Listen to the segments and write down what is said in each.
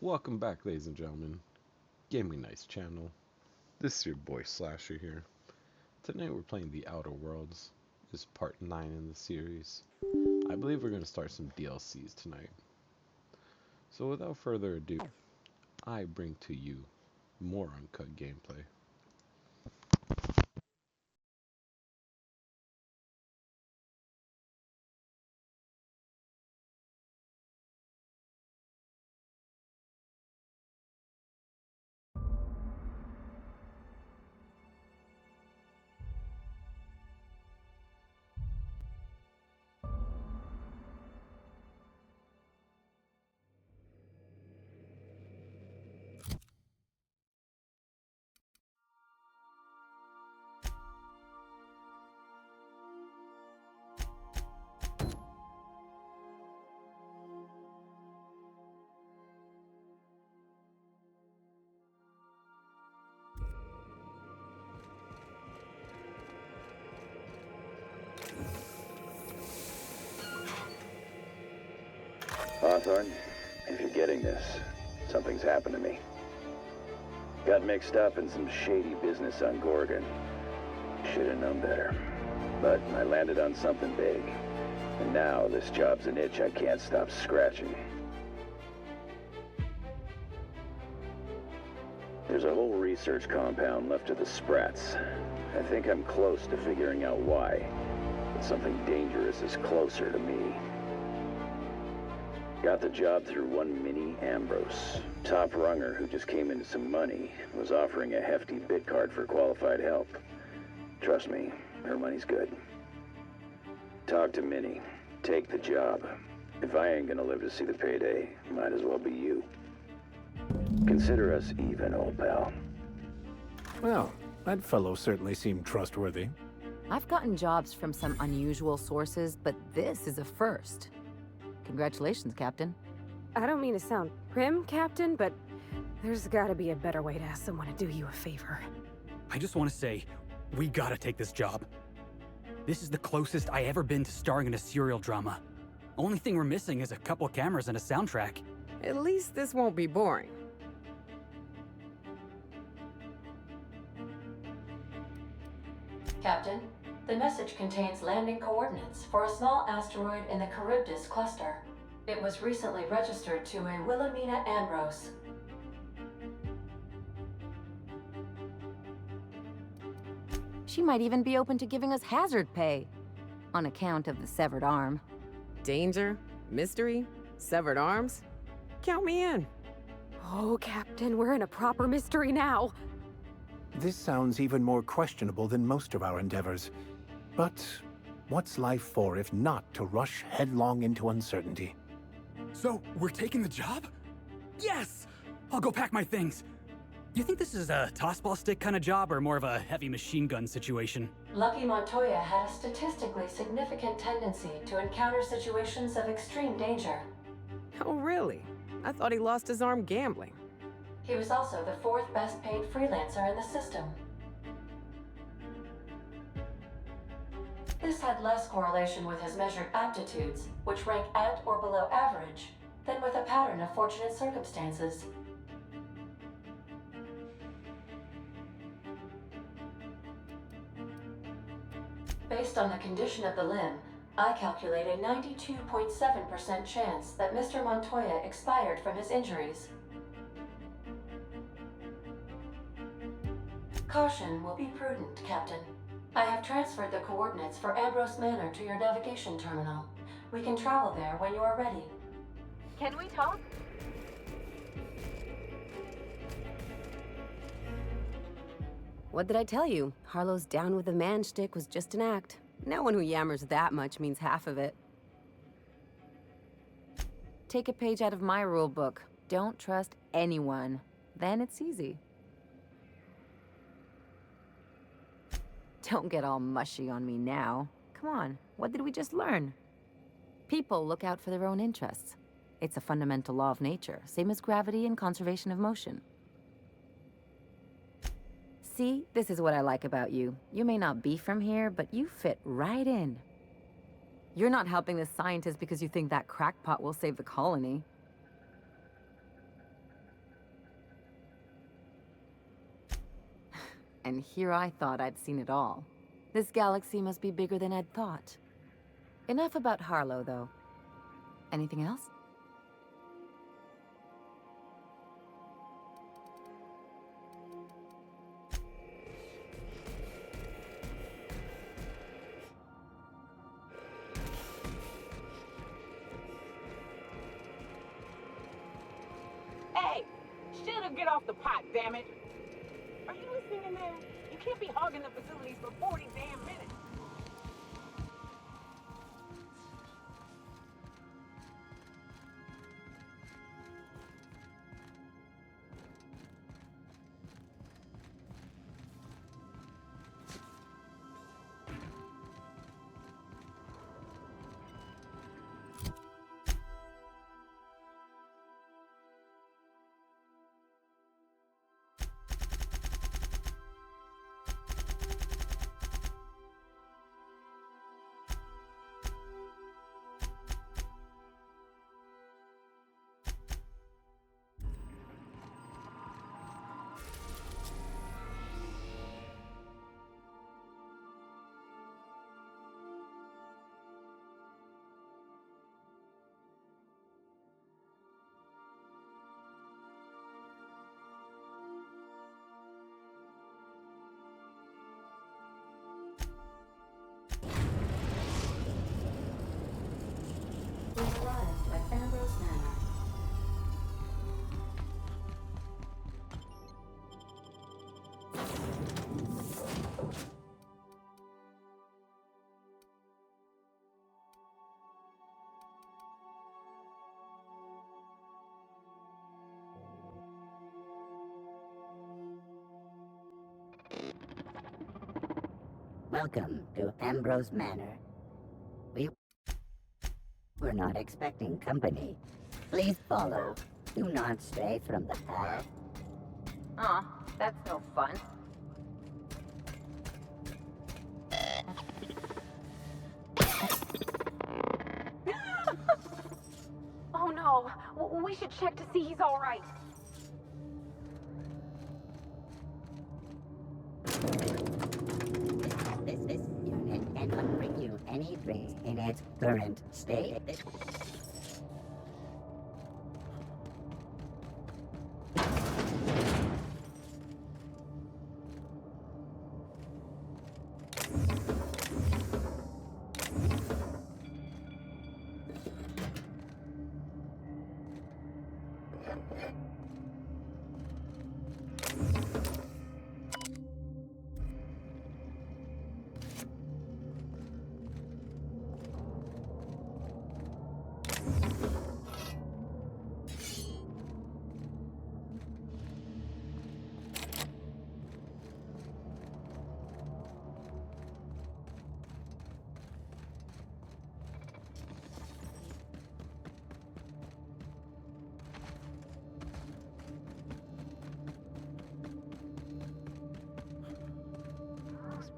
Welcome back, ladies and gentlemen. Gaming Nice channel. This is your boy Slasher here. Tonight we're playing The Outer Worlds. This is part 9 in the series. I believe we're going to start some DLCs tonight. So without further ado, I bring to you more uncut gameplay. Hawthorne, if you're getting this, something's happened to me. Got mixed up in some shady business on Gorgon. Should have known better. But I landed on something big. And now this job's an itch I can't stop scratching. There's a whole research compound left of the Sprats. I think I'm close to figuring out why. But something dangerous is closer to me. Got the job through one Minnie Ambrose. Top runger who just came into some money, was offering a hefty bid card for qualified help. Trust me, her money's good. Talk to Minnie. Take the job. If I ain't gonna live to see the payday, might as well be you. Consider us even, old pal. Well, that fellow certainly seemed trustworthy. I've gotten jobs from some unusual sources, but this is a first. Congratulations, Captain. I don't mean to sound prim, Captain, but there's gotta be a better way to ask someone to do you a favor. I just want to say, we gotta take this job. This is the closest I ever been to starring in a serial drama. Only thing we're missing is a couple cameras and a soundtrack. At least this won't be boring. Captain, the message contains landing coordinates for a small asteroid in the Charybdis cluster. It was recently registered to a Wilhelmina Ambrose. She might even be open to giving us hazard pay, on account of the severed arm. Danger? Mystery? Severed arms? Count me in. Oh, Captain, we're in a proper mystery now. This sounds even more questionable than most of our endeavors. But what's life for if not to rush headlong into uncertainty? So, we're taking the job? Yes! I'll go pack my things. You think this is a tossball stick kind of job or more of a heavy machine gun situation? Lucky Montoya had a statistically significant tendency to encounter situations of extreme danger. Oh, really? I thought he lost his arm gambling. He was also the fourth best paid freelancer in the system. This had less correlation with his measured aptitudes, which rank at or below average, than with a pattern of fortunate circumstances. Based on the condition of the limb, I calculate a 92.7% chance that Mr. Montoya expired from his injuries. Caution will be prudent, Captain. I have transferred the coordinates for Ambrose Manor to your navigation terminal. We can travel there when you are ready. Can we talk? What did I tell you? Harlow's down with the man shtick was just an act. No one who yammers that much means half of it. Take a page out of my rule book. Don't trust anyone. Then it's easy. Don't get all mushy on me now. Come on, what did we just learn? People look out for their own interests. It's a fundamental law of nature, same as gravity and conservation of motion. See, this is what I like about you. You may not be from here, but you fit right in. You're not helping the scientists because you think that crackpot will save the colony. And here I thought I'd seen it all. This galaxy must be bigger than I'd thought. Enough about Harlow, though. Anything else? Hey! Shut up, get off the pot, damn it! Are you listening in there? You can't be hogging the facilities for 40 damn minutes. We arrived at Ambrose Manor. Welcome to Ambrose Manor. We were not expecting company. Please follow. Do not stray from the path. Aw, that's no fun. Oh no! We should check to see he's alright. This unit cannot bring you any drinks in its current state.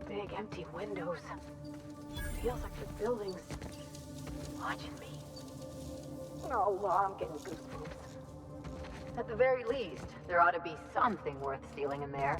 Big empty windows. Feels like the building's watching me. Oh, well, I'm getting goosebumps. At the very least, there ought to be something worth stealing in there.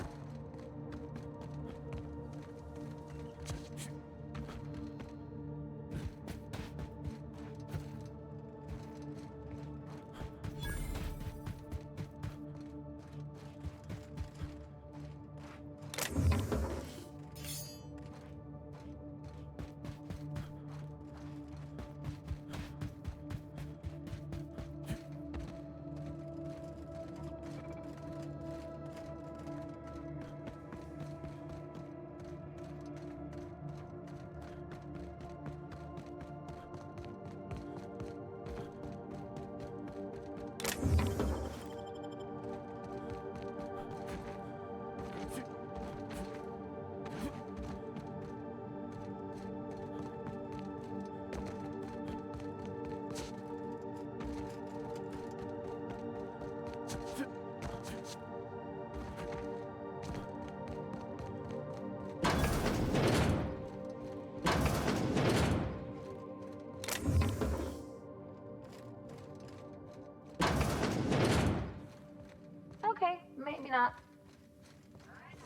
Okay, maybe not.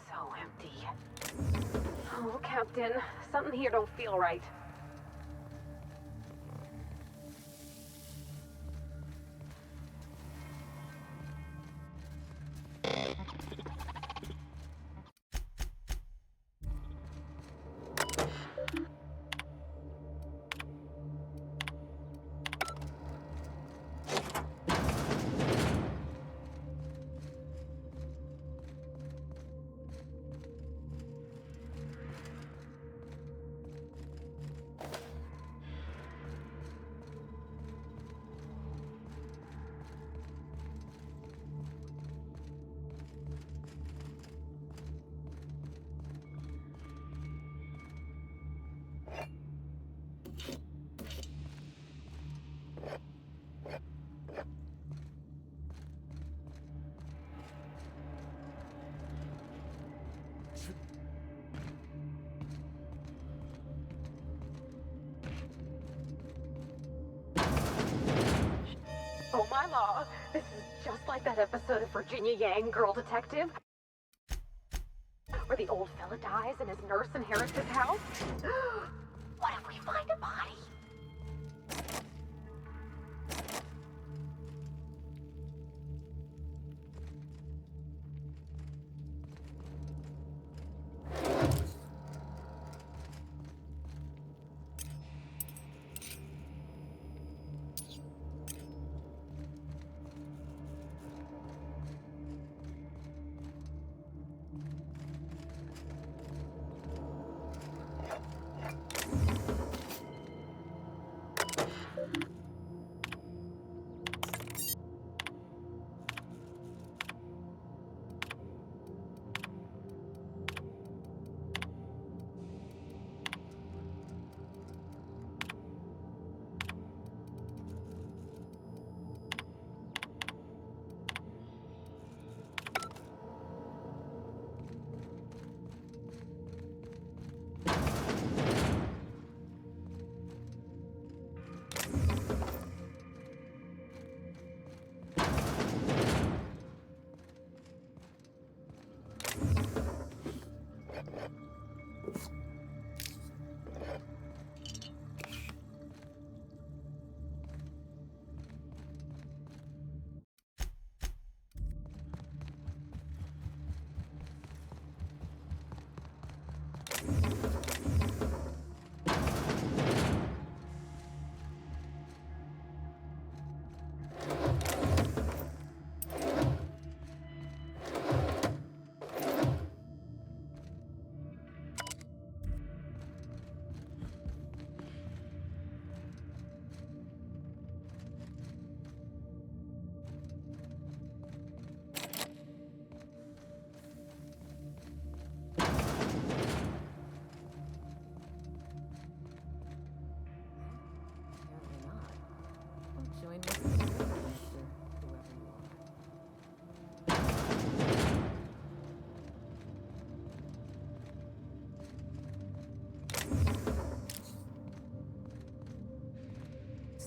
So empty. Oh, Captain, something here don't feel right. Oh my law, this is just like that episode of Virginia Yang, Girl Detective, where the old fella dies and his nurse inherits his house. What if we find a body?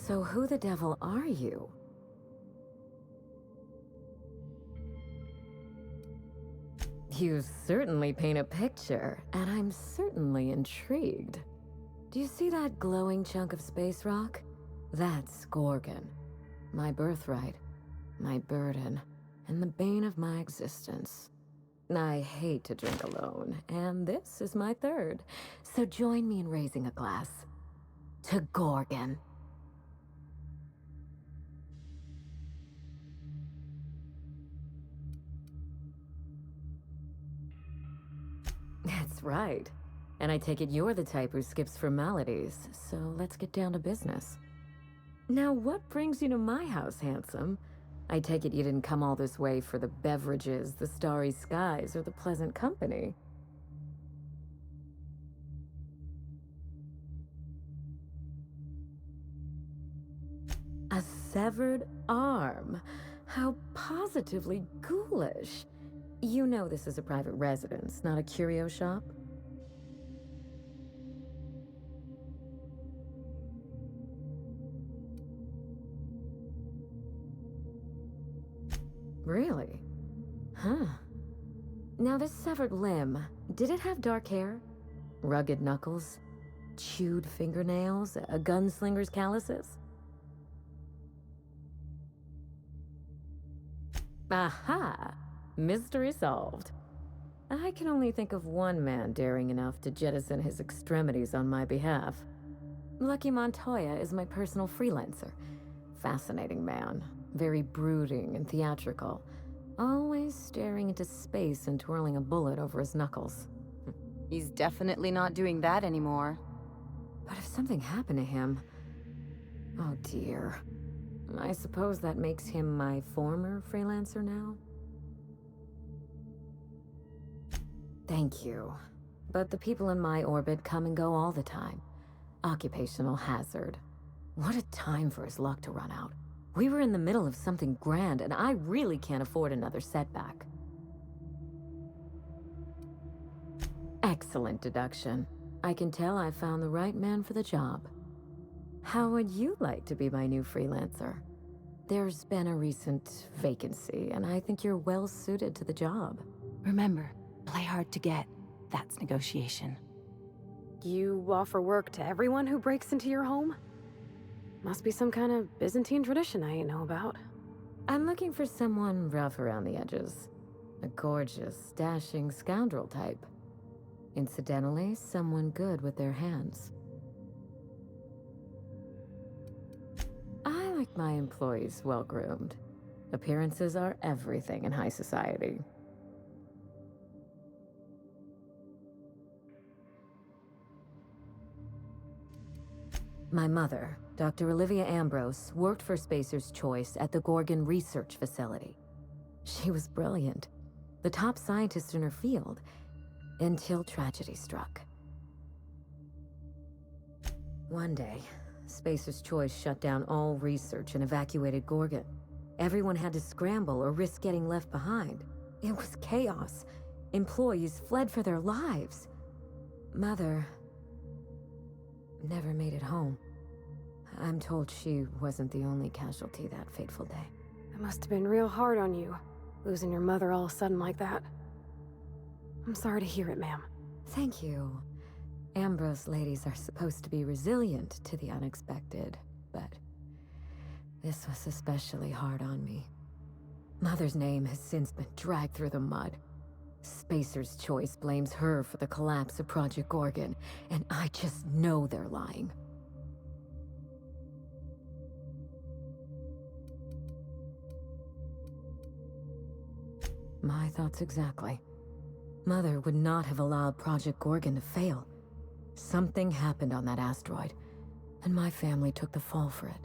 So who the devil are you? You certainly paint a picture, and I'm certainly intrigued. Do you see that glowing chunk of space rock? That's Gorgon. My birthright, my burden, and the bane of my existence. I hate to drink alone, and this is my third. So join me in raising a glass to Gorgon. That's right. And I take it you're the type who skips formalities, so let's get down to business. Now, what brings you to my house, handsome? I take it you didn't come all this way for the beverages, the starry skies, or the pleasant company. A severed arm? How positively ghoulish. You know this is a private residence, not a curio shop? Really? Huh. Now this severed limb, did it have dark hair? Rugged knuckles? Chewed fingernails? A gunslinger's calluses? Aha! Mystery solved. I can only think of one man daring enough to jettison his extremities on my behalf. Lucky Montoya is my personal freelancer. Fascinating man. Very brooding and theatrical. Always staring into space and twirling a bullet over his knuckles. He's definitely not doing that anymore. But if something happened to him... Oh dear. I suppose that makes him my former freelancer now? Thank you. But the people in my orbit come and go all the time. Occupational hazard. What a time for his luck to run out. We were in the middle of something grand, and I really can't afford another setback. Excellent deduction. I can tell I found the right man for the job. How would you like to be my new freelancer? There's been a recent vacancy, and I think you're well suited to the job. Remember, play hard to get. That's negotiation. You offer work to everyone who breaks into your home? Must be some kind of Byzantine tradition I ain't know about. I'm looking for someone rough around the edges. A gorgeous, dashing scoundrel type. Incidentally, someone good with their hands. I like my employees well-groomed. Appearances are everything in high society. My mother, Dr. Olivia Ambrose, worked for Spacer's Choice at the Gorgon Research Facility. She was brilliant, the top scientist in her field, until tragedy struck. One day, Spacer's Choice shut down all research and evacuated Gorgon. Everyone had to scramble or risk getting left behind. It was chaos. Employees fled for their lives. Mother never made it home. I'm told she wasn't the only casualty that fateful day. It must have been real hard on you, losing your mother all of a sudden like that. I'm sorry to hear it, ma'am. Thank you. Ambrose ladies are supposed to be resilient to the unexpected, but this was especially hard on me. Mother's name has since been dragged through the mud. Spacer's Choice blames her for the collapse of Project Gorgon, and I just know they're lying. My thoughts exactly. Mother would not have allowed Project Gorgon to fail. Something happened on that asteroid, and my family took the fall for it.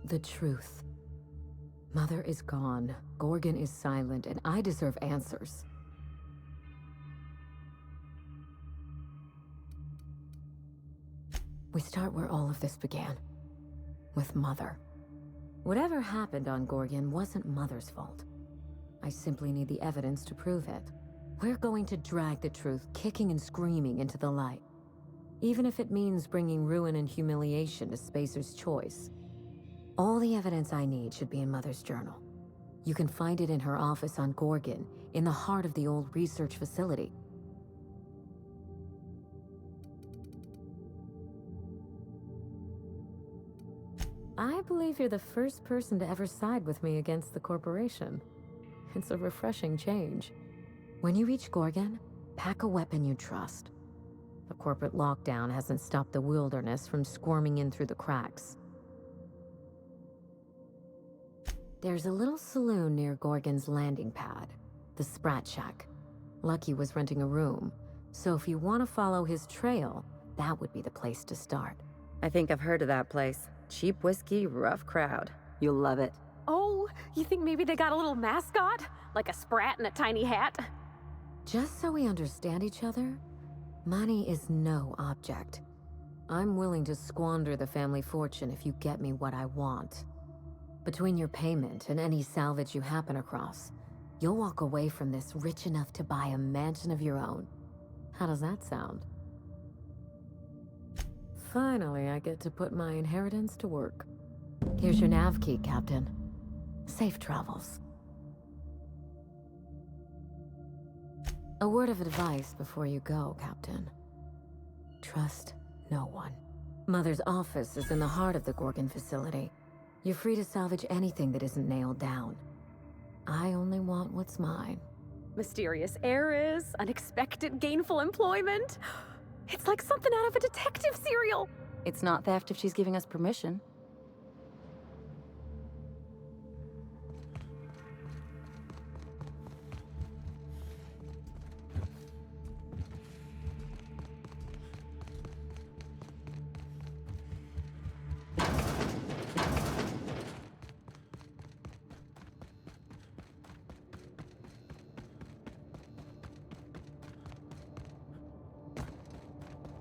The truth. Mother is gone, Gorgon is silent, and I deserve answers. We start where all of this began. With Mother. Whatever happened on Gorgon wasn't Mother's fault. I simply need the evidence to prove it. We're going to drag the truth, kicking and screaming, into the light. Even if it means bringing ruin and humiliation to Spacer's Choice. All the evidence I need should be in Mother's journal. You can find it in her office on Gorgon, in the heart of the old research facility. I believe you're the first person to ever side with me against the corporation. It's a refreshing change. When you reach Gorgon, pack a weapon you trust. The corporate lockdown hasn't stopped the wilderness from squirming in through the cracks. There's a little saloon near Gorgon's landing pad, the Sprat Shack. Lucky was renting a room, so if you want to follow his trail, that would be the place to start. I think I've heard of that place. Cheap whiskey, rough crowd. You'll love it. Oh, you think maybe they got a little mascot? Like a sprat in a tiny hat? Just so we understand each other, money is no object. I'm willing to squander the family fortune if you get me what I want. Between your payment and any salvage you happen across, you'll walk away from this rich enough to buy a mansion of your own. How does that sound? Finally, I get to put my inheritance to work. Here's your nav key, Captain. Safe travels. A word of advice before you go, Captain. Trust no one. Mother's office is in the heart of the Gorgon facility. You're free to salvage anything that isn't nailed down. I only want what's mine. Mysterious heiress, unexpected gainful employment. It's like something out of a detective serial. It's not theft if she's giving us permission.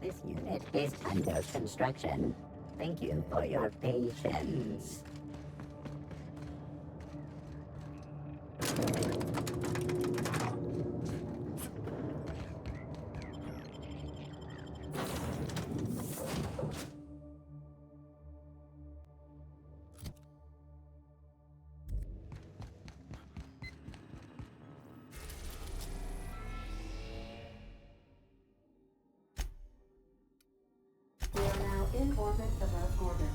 This unit is under construction. Thank you for your patience. We are now in orbit above Gorgon.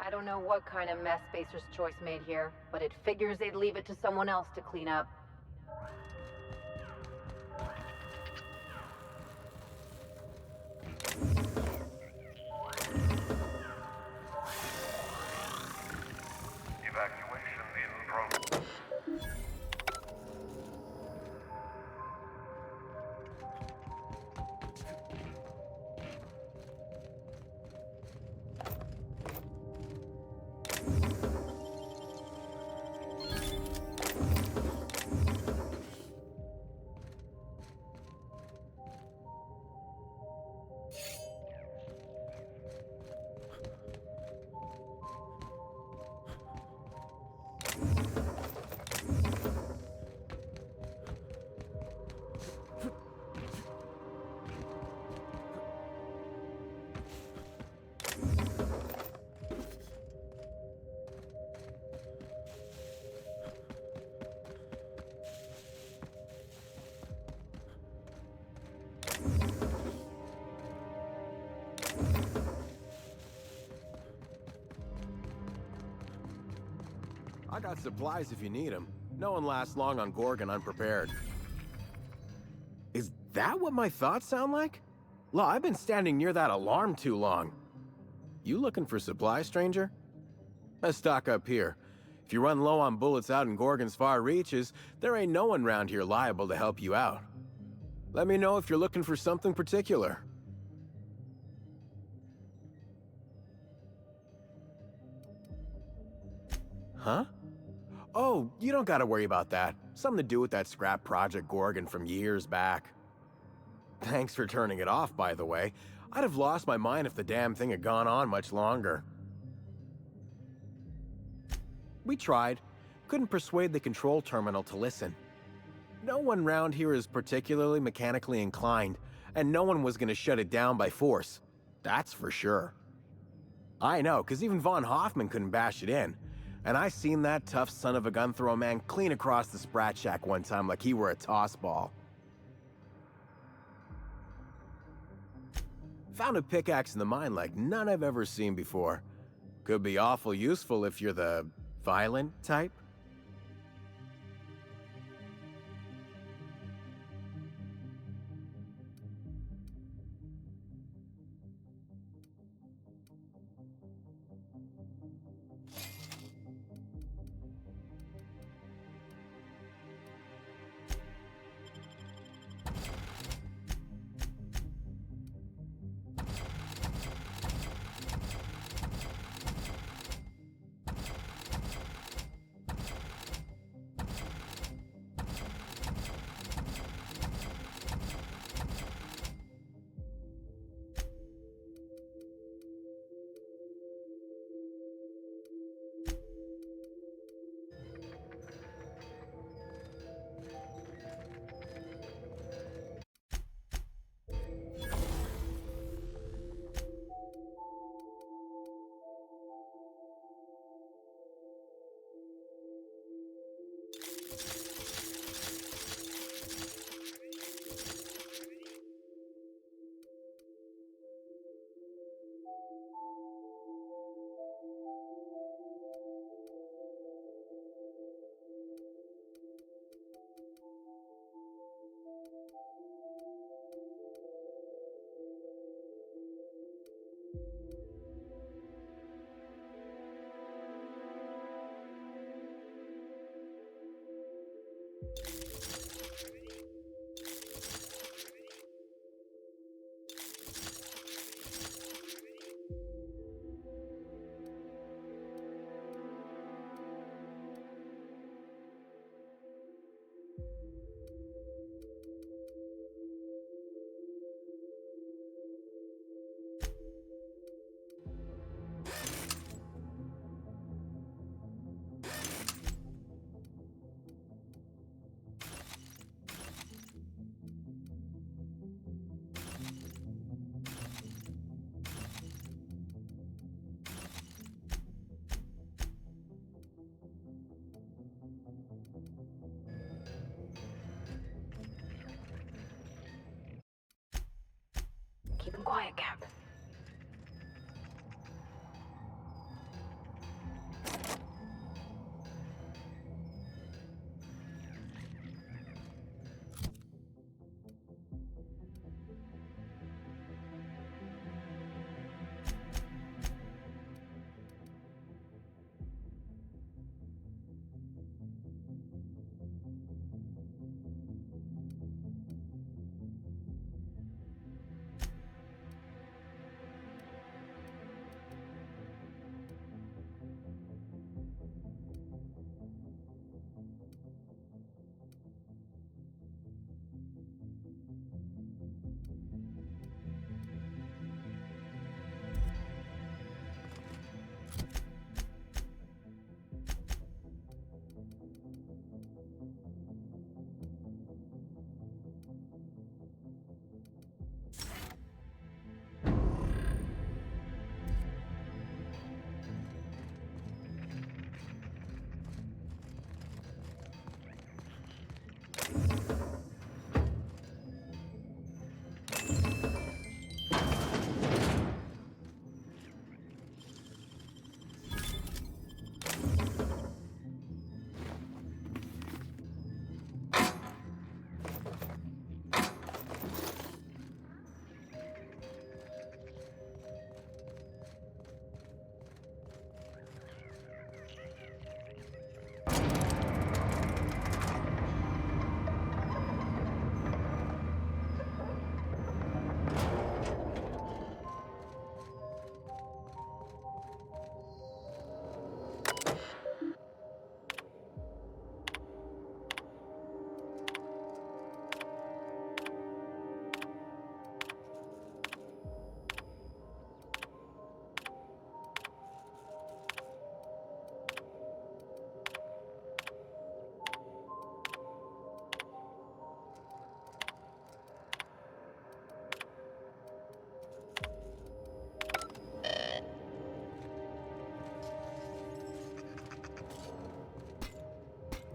I don't know what kind of mess Spacer's Choice made here, but it figures they'd leave it to someone else to clean up. Evacuation in progress. I got supplies if you need them. No one lasts long on Gorgon unprepared. Is that what my thoughts sound like? Law, I've been standing near that alarm too long. You looking for supplies, stranger? Let's stock up here. If you run low on bullets out in Gorgon's far reaches, there ain't no one round here liable to help you out. Let me know if you're looking for something particular. Huh? Oh, you don't gotta worry about that. Something to do with that scrap Project Gorgon from years back. Thanks for turning it off, by the way. I'd have lost my mind if the damn thing had gone on much longer. We tried. Couldn't persuade the control terminal to listen. No one round here is particularly mechanically inclined, and no one was gonna shut it down by force. That's for sure. I know, 'cause even von Hoffman couldn't bash it in. And I seen that tough son of a gun throw a man clean across the Sprat Shack one time like he were a toss ball. Found a pickaxe in the mine like none I've ever seen before. Could be awful useful if you're the violent type. Keep him quiet, Cap.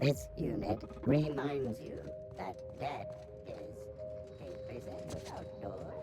This unit reminds you that death is a prison without doors.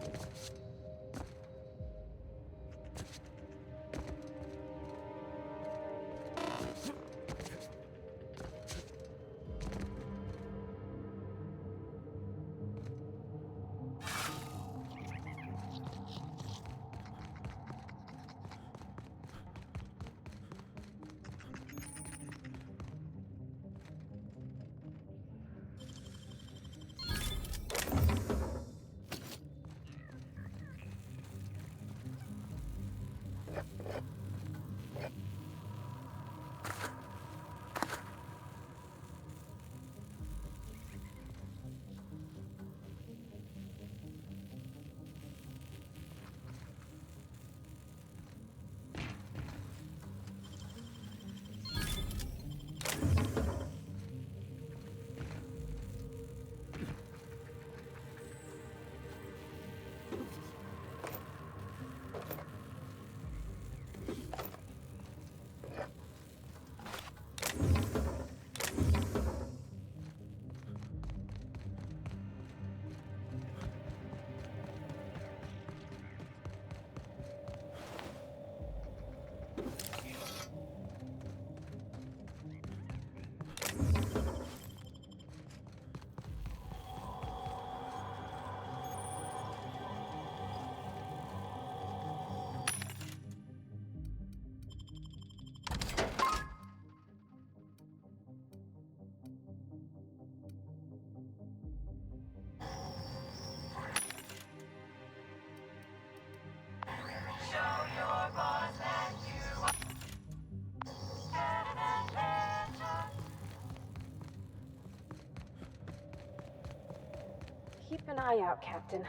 Keep an eye out, Captain.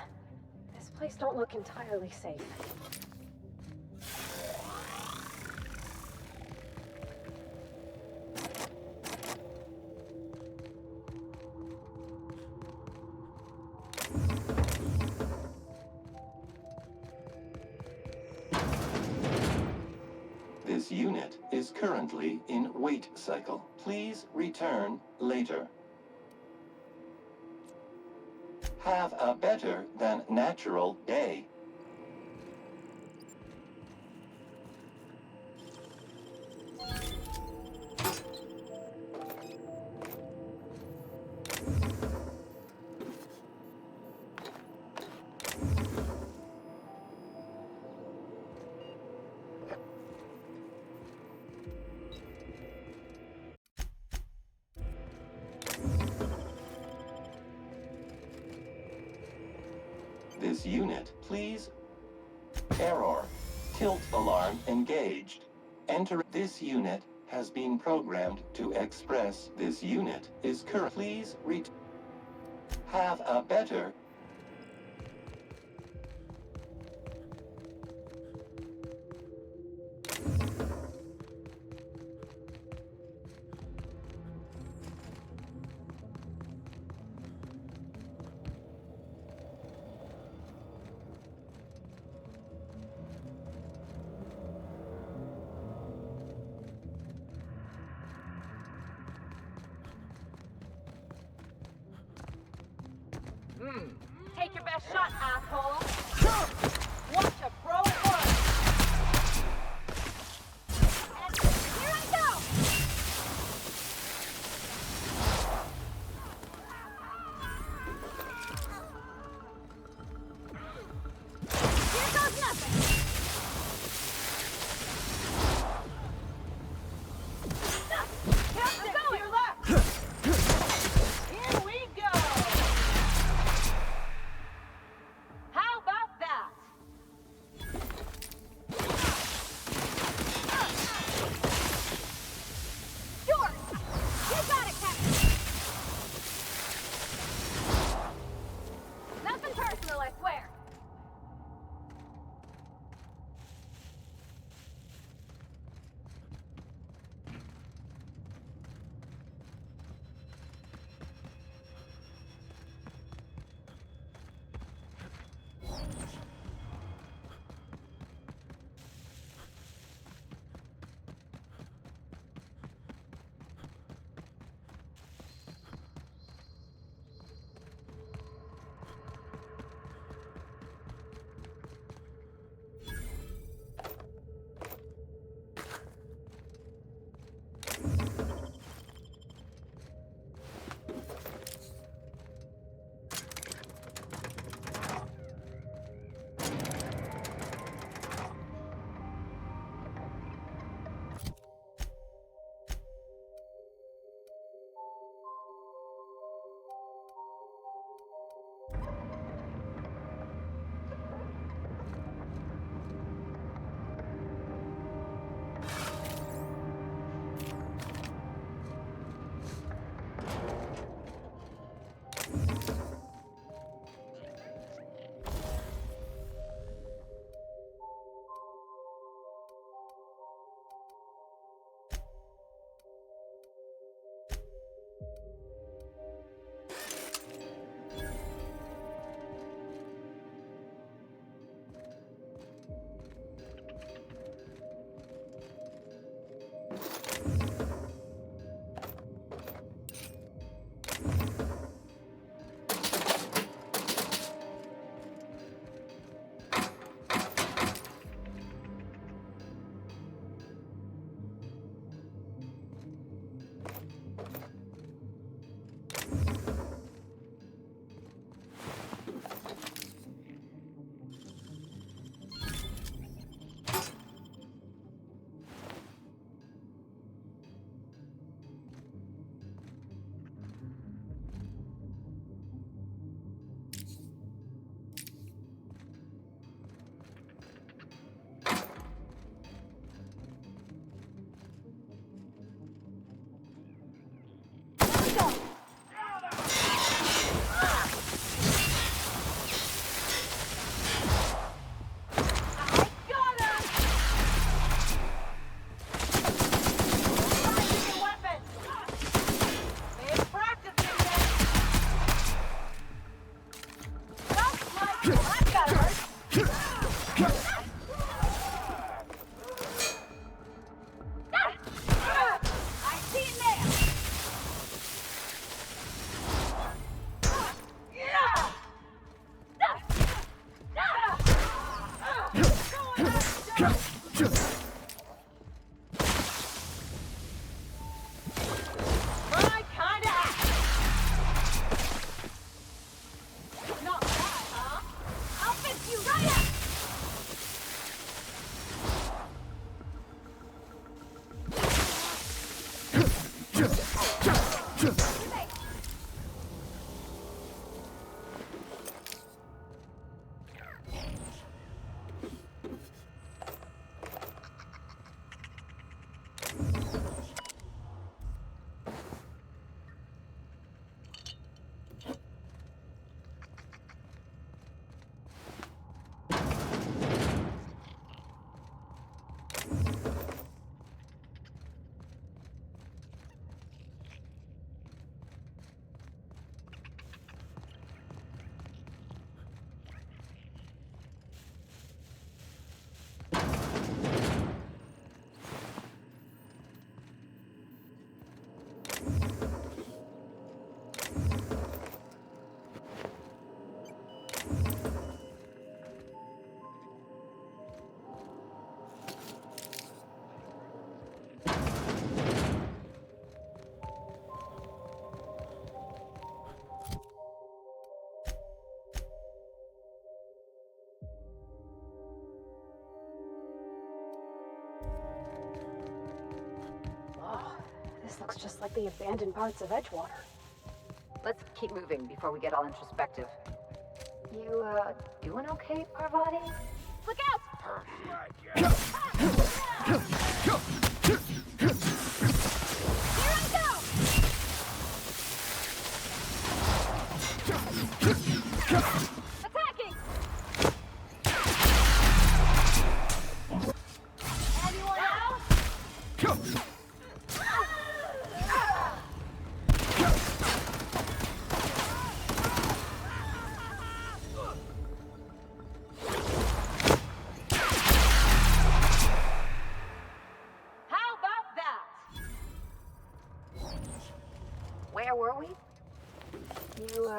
This place don't look entirely safe. This unit is currently in wait cycle. Please return later. Have a better than natural day. This unit, please. Error. Tilt alarm engaged. Enter. This unit has been programmed to express. This unit is current. Please have a better. Take your best shot, asshole. Watch a pro work. And here I go. Here goes nothing. Captain, to your left. Here we go. How about This looks just like the abandoned parts of Edgewater. Let's keep moving before we get all introspective. You, doing okay, Parvati? Look out! Here I go! Attacking! Anyone else? Where were we? You,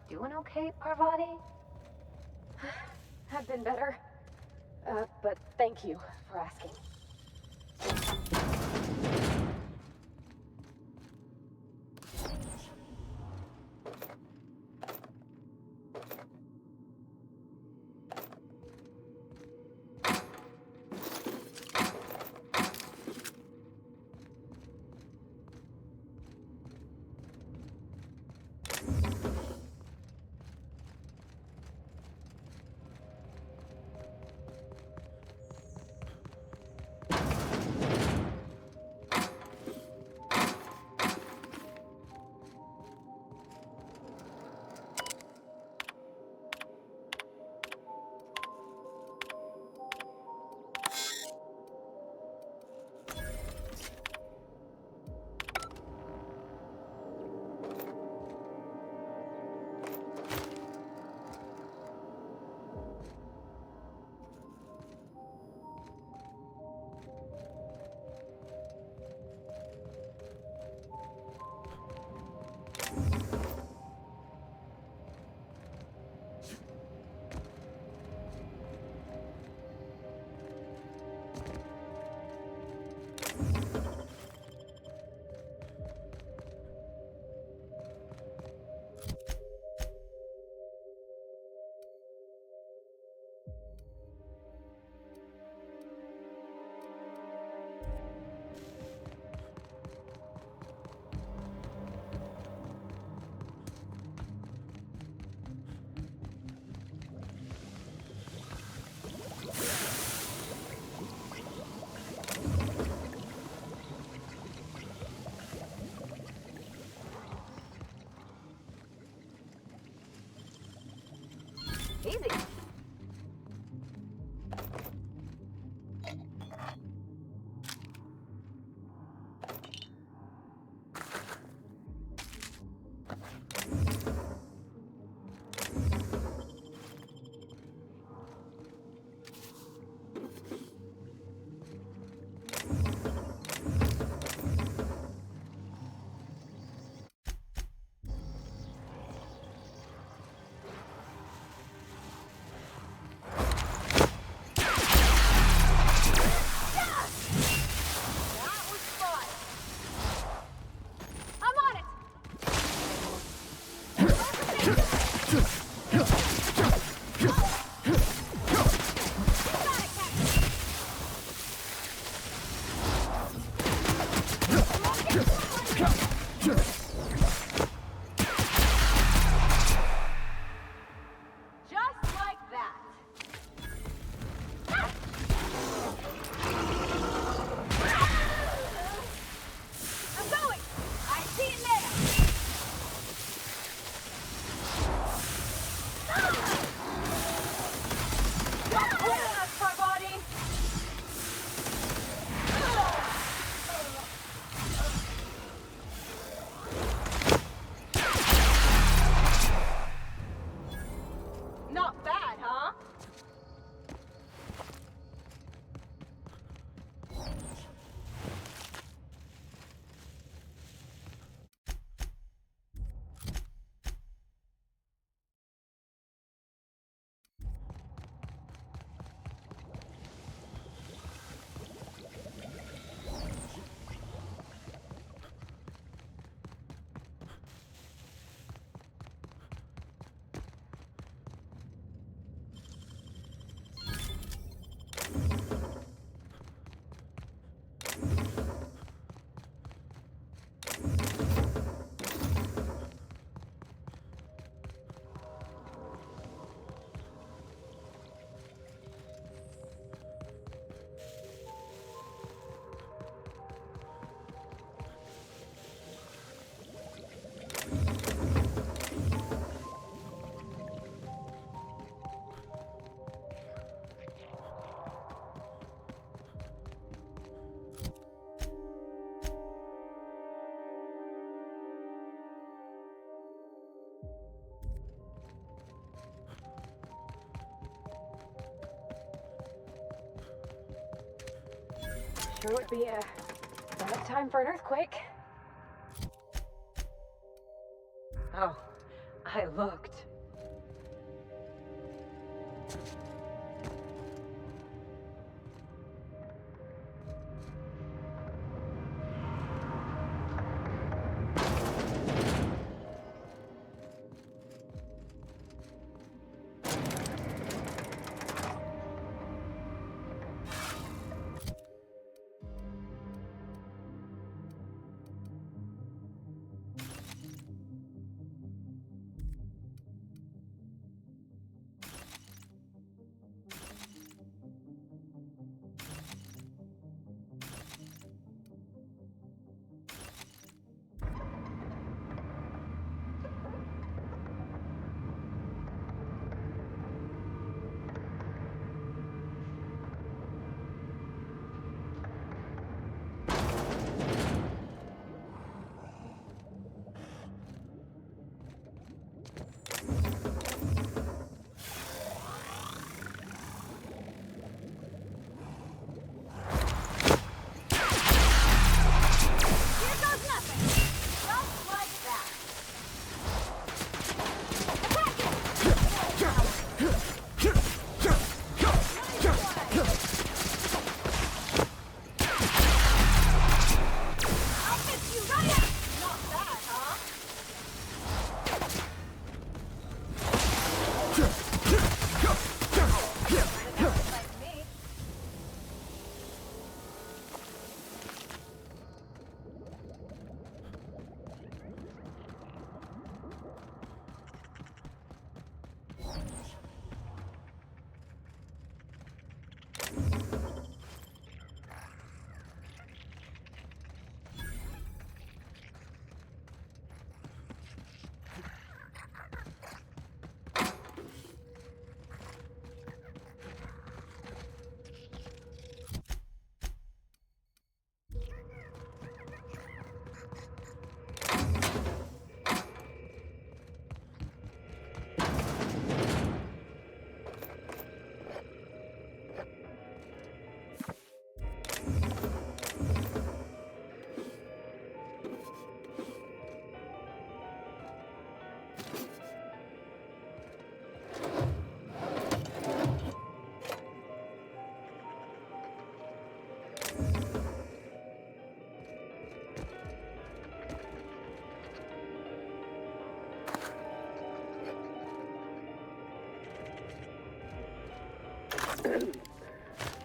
doing okay, Parvati? I've been better. But thank you for asking. Easy. Go! Sure would be a bad time for an earthquake. Oh, I looked.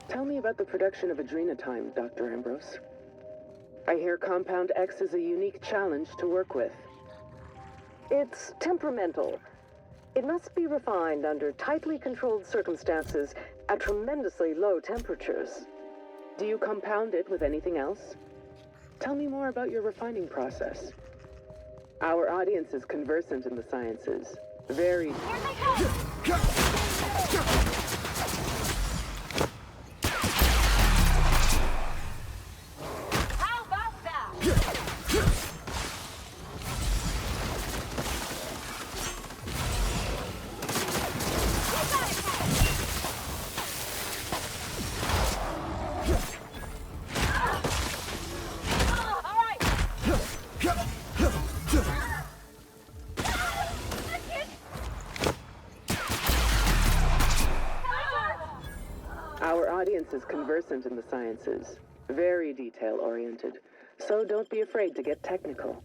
Tell me about the production of adrenotime, Dr. Ambrose. I hear Compound X is a unique challenge to work with. It's temperamental. It must be refined under tightly controlled circumstances at tremendously low temperatures. Do you compound it with anything else? Tell me more about your refining process. Our audience is conversant in the sciences. Very... Our audience is conversant in the sciences, very detail-oriented, so don't be afraid to get technical.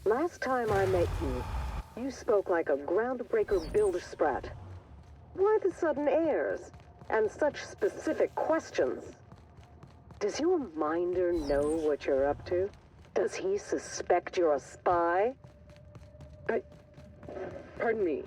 Last time I met you, you spoke like a groundbreaker builder sprat. Why the sudden airs, and such specific questions? Does your minder know what you're up to? Does he suspect you're a spy? Pardon me.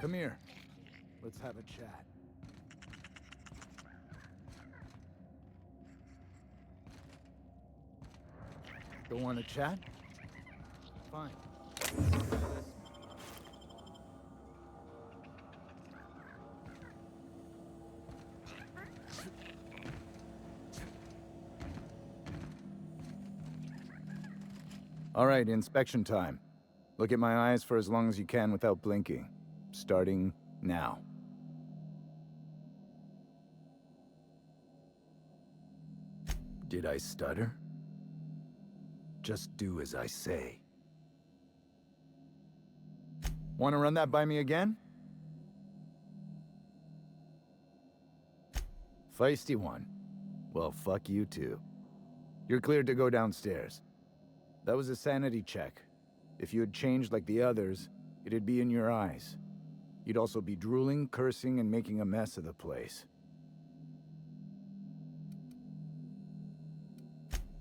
Come here. Let's have a chat. Don't want to chat? Fine. All right, inspection time. Look at my eyes for as long as you can without blinking. Starting now. Did I stutter? Just do as I say. Want to run that by me again? Feisty one. Well, fuck you too. You're cleared to go downstairs. That was a sanity check. If you had changed like the others, it'd be in your eyes. You'd also be drooling, cursing, and making a mess of the place.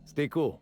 Stay cool.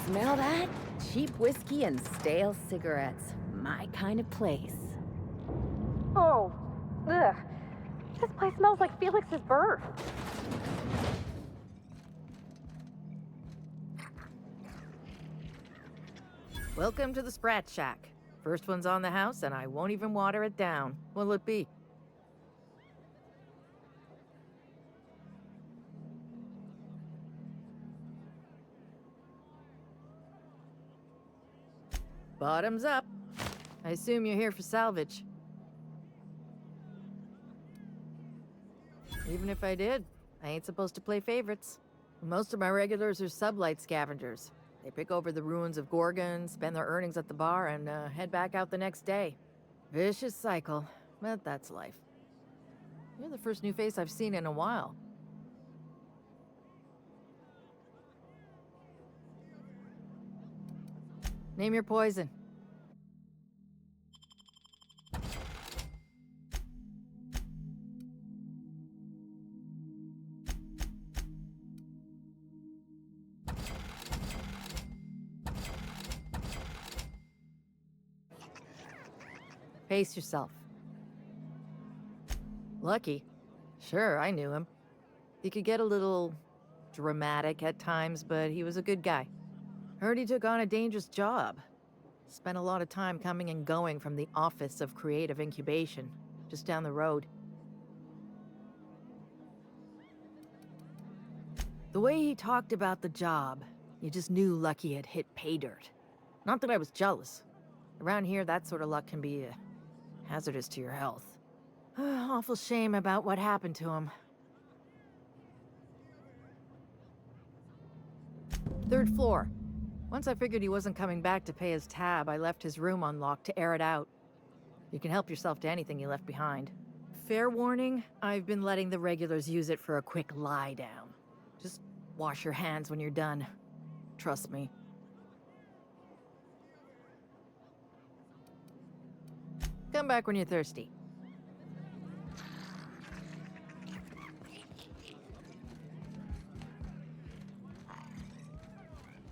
Smell that? Cheap whiskey and stale cigarettes. My kind of place. Oh, ugh. This place smells like Felix's birth. Welcome to the Sprat Shack. First one's on the house, and I won't even water it down. What'll it be? Bottoms up. I assume you're here for salvage. Even if I did, I ain't supposed to play favorites. Most of my regulars are sublight scavengers. They pick over the ruins of Gorgon, spend their earnings at the bar, and head back out the next day. Vicious cycle, but that's life. You're the first new face I've seen in a while. Name your poison. Pace yourself. Lucky. Sure, I knew him. He could get a little dramatic at times, but he was a good guy. Heard he took on a dangerous job. Spent a lot of time coming and going from the Office of Creative Incubation, just down the road. The way he talked about the job, you just knew Lucky had hit pay dirt. Not that I was jealous. Around here, that sort of luck can be hazardous to your health. Awful shame about what happened to him. Third floor. Once I figured he wasn't coming back to pay his tab, I left his room unlocked to air it out. You can help yourself to anything you left behind. Fair warning, I've been letting the regulars use it for a quick lie down. Just wash your hands when you're done. Trust me. Come back when you're thirsty.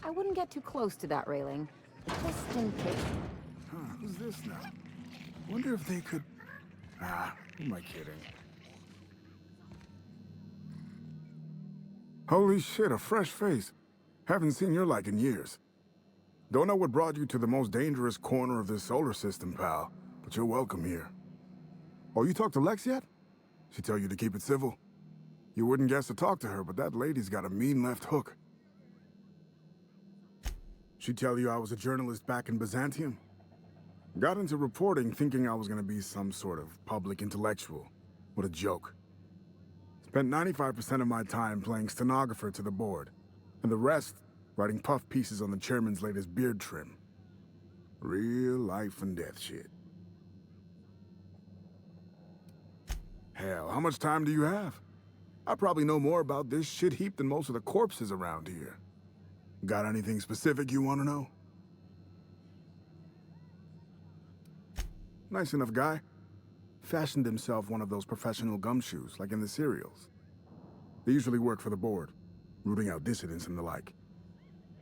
I wouldn't get too close to that railing. Just in case. Huh, who's this now? Wonder if they could... Ah, who am I kidding? Holy shit, a fresh face. Haven't seen your like in years. Don't know what brought you to the most dangerous corner of this solar system, pal, but you're welcome here. Oh, you talked to Lex yet? She tell you to keep it civil? You wouldn't guess to talk to her, but that lady's got a mean left hook. She tell you I was a journalist back in Byzantium? Got into reporting thinking I was gonna be some sort of public intellectual. What a joke. Spent 95% of my time playing stenographer to the board, and the rest writing puff pieces on the chairman's latest beard trim. Real life and death shit. Hell, how much time do you have? I probably know more about this shit heap than most of the corpses around here. Got anything specific you want to know? Nice enough guy. Fashioned himself one of those professional gumshoes, like in the serials. They usually work for the board, rooting out dissidents and the like.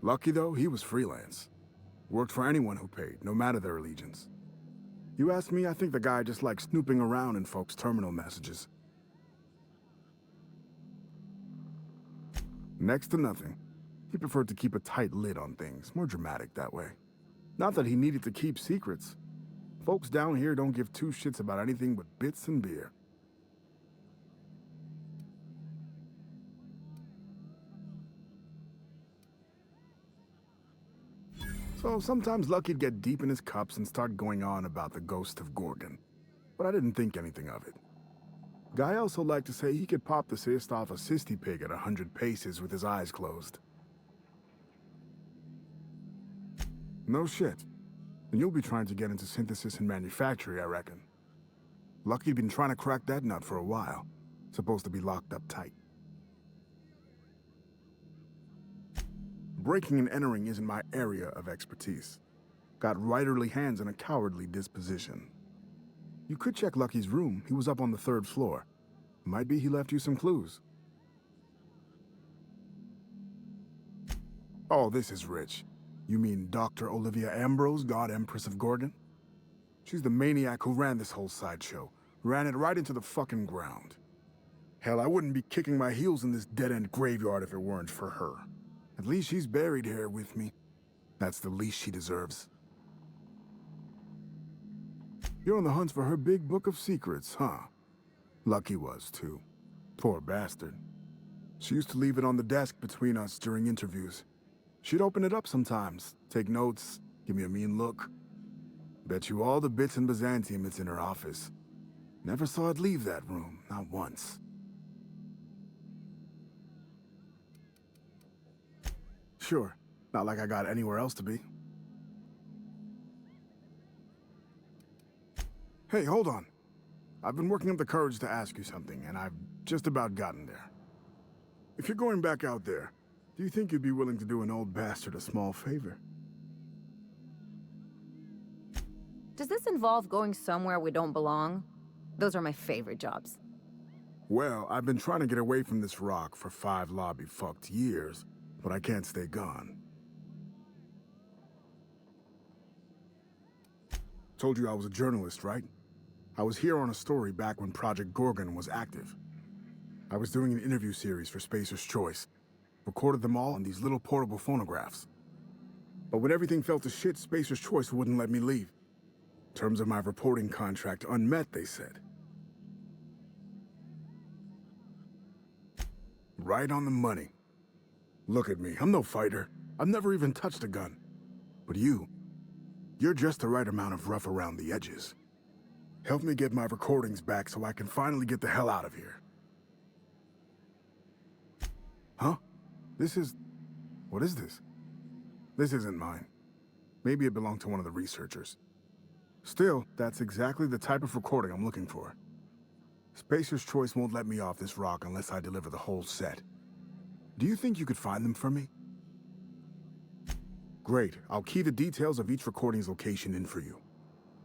Lucky though, he was freelance. Worked for anyone who paid, no matter their allegiance. You ask me, I think the guy just likes snooping around in folks' terminal messages. Next to nothing. He preferred to keep a tight lid on things, more dramatic that way. Not that he needed to keep secrets. Folks down here don't give two shits about anything but bits and beer. So sometimes Lucky'd get deep in his cups and start going on about the ghost of Gorgon. But I didn't think anything of it. Guy also liked to say he could pop the cyst off a cysty pig at 100 paces with his eyes closed. No shit. And you'll be trying to get into synthesis and manufacturing, I reckon. Lucky'd been trying to crack that nut for a while. Supposed to be locked up tight. Breaking and entering isn't my area of expertise. Got writerly hands and a cowardly disposition. You could check Lucky's room. He was up on the 3rd floor. Might be he left you some clues. Oh, this is rich. You mean Dr. Olivia Ambrose, God Empress of Gorgon? She's the maniac who ran this whole sideshow. Ran it right into the fucking ground. Hell, I wouldn't be kicking my heels in this dead-end graveyard if it weren't for her. At least she's buried here with me. That's the least she deserves. You're on the hunt for her big book of secrets, huh? Lucky was, too. Poor bastard. She used to leave it on the desk between us during interviews. She'd open it up sometimes, take notes, give me a mean look. Bet you all the bits in Byzantium it's in her office. Never saw it leave that room, not once. Sure, not like I got anywhere else to be. Hey, hold on. I've been working up the courage to ask you something, and I've just about gotten there. If you're going back out there, do you think you'd be willing to do an old bastard a small favor? Does this involve going somewhere we don't belong? Those are my favorite jobs. Well, I've been trying to get away from this rock for 5 lobby-fucked years, but I can't stay gone. Told you I was a journalist, right? I was here on a story back when Project Gorgon was active. I was doing an interview series for Spacer's Choice. Recorded them all on these little portable phonographs. But when everything fell to shit, Spacer's Choice wouldn't let me leave. Terms of my reporting contract unmet, they said. Right on the money. Look at me, I'm no fighter. I've never even touched a gun. But you're just the right amount of rough around the edges. Help me get my recordings back so I can finally get the hell out of here. Huh? What is this? This isn't mine. Maybe it belonged to one of the researchers. Still, that's exactly the type of recording I'm looking for. Spacer's Choice won't let me off this rock unless I deliver the whole set. Do you think you could find them for me? Great. I'll key the details of each recording's location in for you.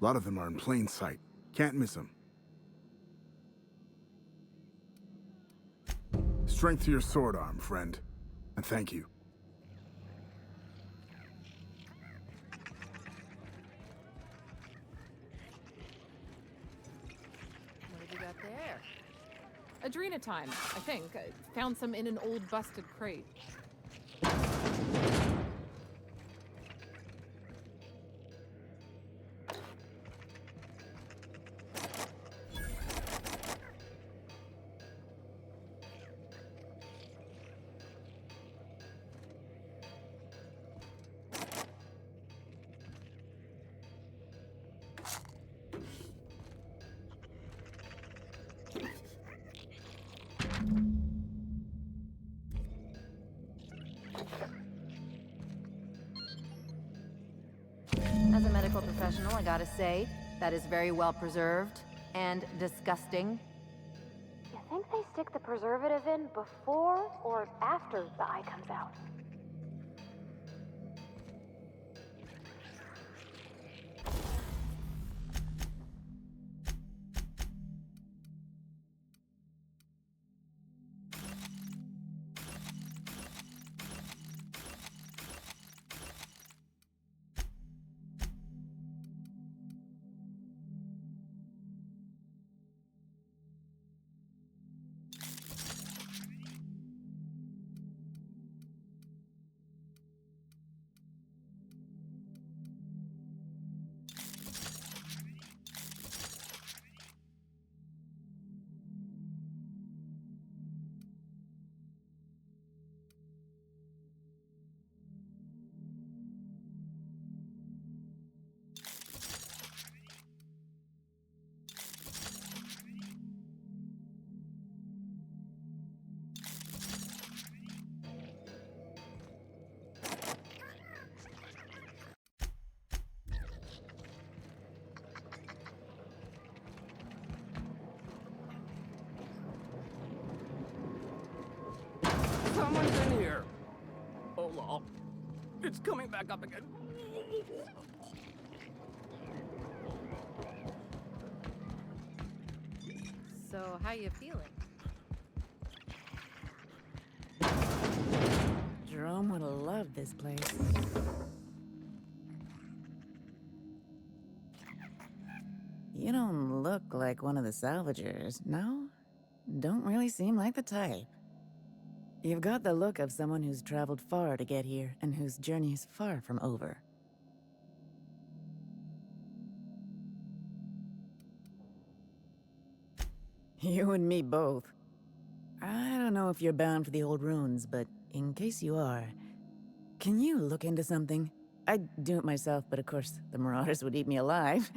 A lot of them are in plain sight. Can't miss them. Strength to your sword arm, friend. And thank you. What have you got there? Adrenatime, I think. I found some in an old busted crate. As a medical professional, I gotta say, that is very well preserved and disgusting. You think they stick the preservative in before or after the eye comes out? Someone's in here. Oh, lol. It's coming back up again. So, how you feeling? Jerome would have loved this place. look like one of the salvagers, no? Don't really seem like the type. You've got the look of someone who's traveled far to get here, and whose journey's far from over. You and me both. I don't know if you're bound for the old ruins, but in case you are, can you look into something? I'd do it myself, but of course, the Marauders would eat me alive.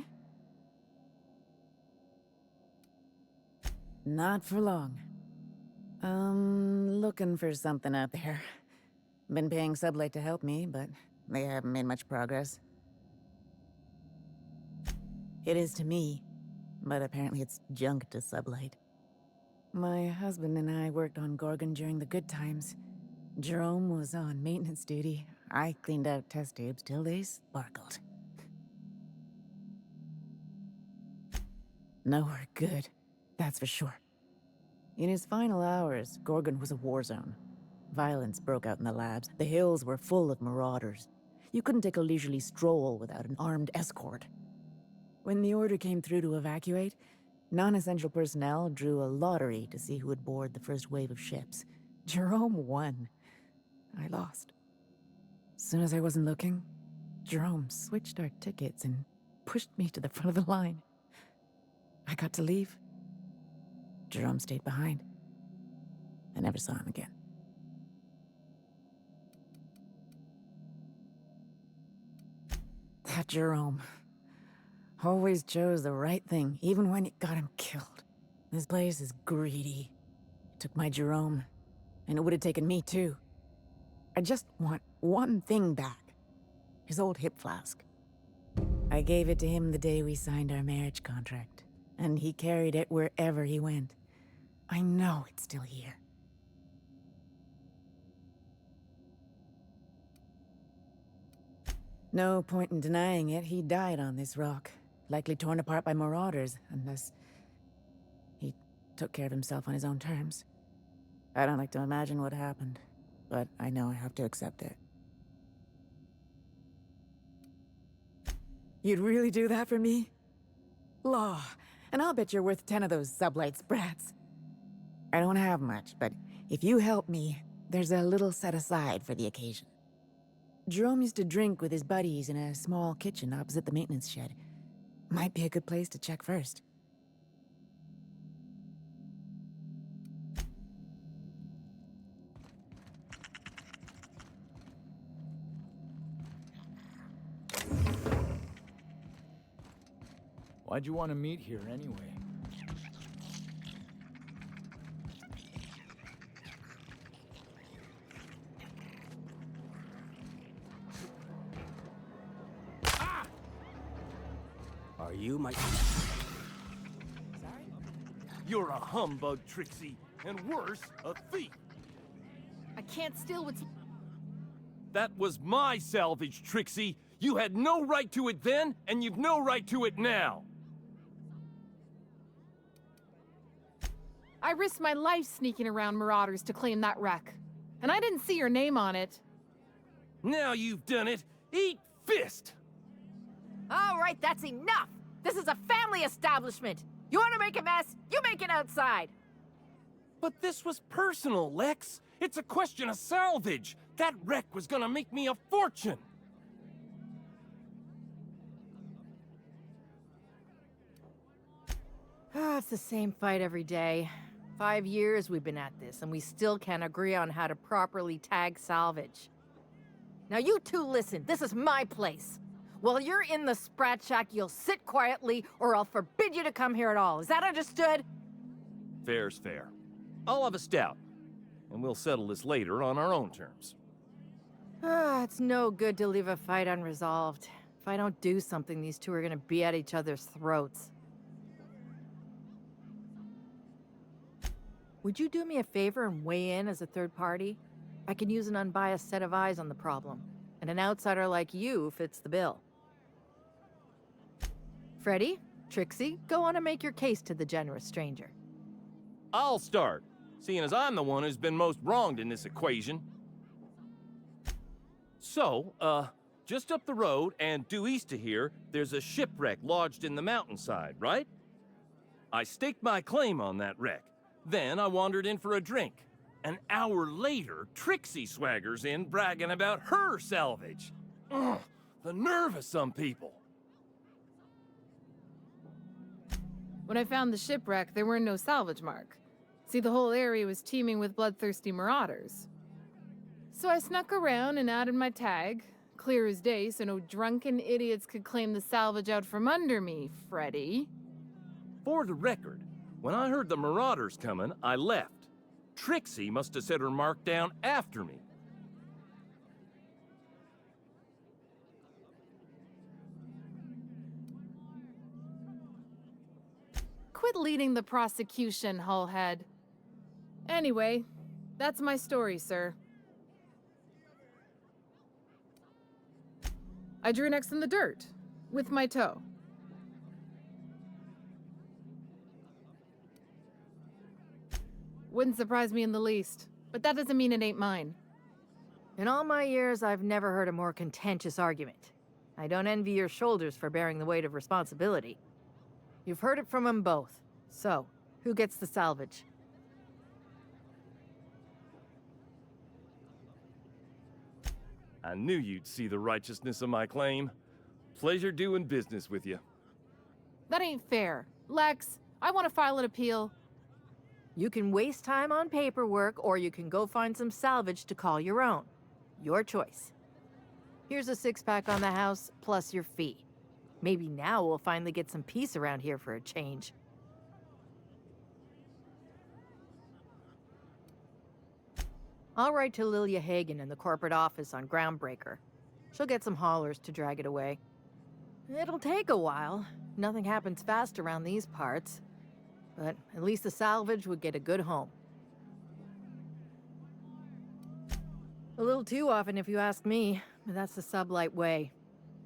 Not for long. Looking for something out there. Been paying Sublight to help me, but they haven't made much progress. It is to me, but apparently it's junk to Sublight. My husband and I worked on Gorgon during the good times. Jerome was on maintenance duty. I cleaned out test tubes till they sparkled. Nowhere good, that's for sure. In his final hours, Gorgon was a war zone. Violence broke out in the labs. The hills were full of marauders. You couldn't take a leisurely stroll without an armed escort. When the order came through to evacuate, non-essential personnel drew a lottery to see who would board the first wave of ships. Jerome won. I lost. As soon as I wasn't looking, Jerome switched our tickets and pushed me to the front of the line. I got to leave. Jerome stayed behind. I never saw him again. That Jerome always chose the right thing, even when it got him killed. This place is greedy. It took my Jerome, and it would have taken me too. I just want one thing back. His old hip flask. I gave it to him the day we signed our marriage contract, and he carried it wherever he went. I know it's still here. No point in denying it, he died on this rock. Likely torn apart by marauders, unless he took care of himself on his own terms. I don't like to imagine what happened, but I know I have to accept it. You'd really do that for me? Law, and I'll bet you're worth 10 of those Sublight sprats. I don't have much, but if you help me, there's a little set aside for the occasion. Jerome used to drink with his buddies in a small kitchen opposite the maintenance shed. Might be a good place to check first. Why'd you want to meet here anyway? Are you my... Sorry? You're a humbug, Trixie, and worse, a thief. I can't steal what's... That was my salvage, Trixie. You had no right to it then, and you've no right to it now. I risked my life sneaking around Marauders to claim that wreck. And I didn't see your name on it. Now you've done it. Eat fist! All right, that's enough! This is a family establishment! You want to make a mess? You make it outside! But this was personal, Lex. It's a question of salvage. That wreck was gonna make me a fortune. It's the same fight every day. 5 years we've been at this, and we still can't agree on how to properly tag salvage. Now you two listen, this is my place. While you're in the Sprat Shack, you'll sit quietly, or I'll forbid you to come here at all. Is that understood? Fair's fair. I'll have a stout, and we'll settle this later on our own terms. It's no good to leave a fight unresolved. If I don't do something, these two are gonna be at each other's throats. Would you do me a favor and weigh in as a third party? I can use an unbiased set of eyes on the problem, and an outsider like you fits the bill. Freddy, Trixie, go on and make your case to the generous stranger. I'll start, seeing as I'm the one who's been most wronged in this equation. So, just up the road and due east of here, there's a shipwreck lodged in the mountainside, right? I staked my claim on that wreck. Then I wandered in for a drink. An hour later, Trixie swaggers in bragging about her salvage. Ugh, the nerve of some people. When I found the shipwreck, there were no salvage mark. See, the whole area was teeming with bloodthirsty marauders. So I snuck around and added my tag, clear as day so no drunken idiots could claim the salvage out from under me, Freddy. For the record, when I heard the marauders coming, I left. Trixie must have set her mark down after me. Quit leading the prosecution, Hullhead. Anyway, that's my story, sir. I drew an X in the dirt, with my toe. Wouldn't surprise me in the least, but that doesn't mean it ain't mine. In all my years, I've never heard a more contentious argument. I don't envy your shoulders for bearing the weight of responsibility. You've heard it from them both. So, who gets the salvage? I knew you'd see the righteousness of my claim. Pleasure doing business with you. That ain't fair. Lex, I want to file an appeal. You can waste time on paperwork, or you can go find some salvage to call your own. Your choice. Here's a 6-pack on the house, plus your fee. Maybe now we'll finally get some peace around here for a change. I'll write to Lilia Hagen in the corporate office on Groundbreaker. She'll get some haulers to drag it away. It'll take a while. Nothing happens fast around these parts. But at least the salvage would get a good home. A little too often, if you ask me, but that's the sublight way.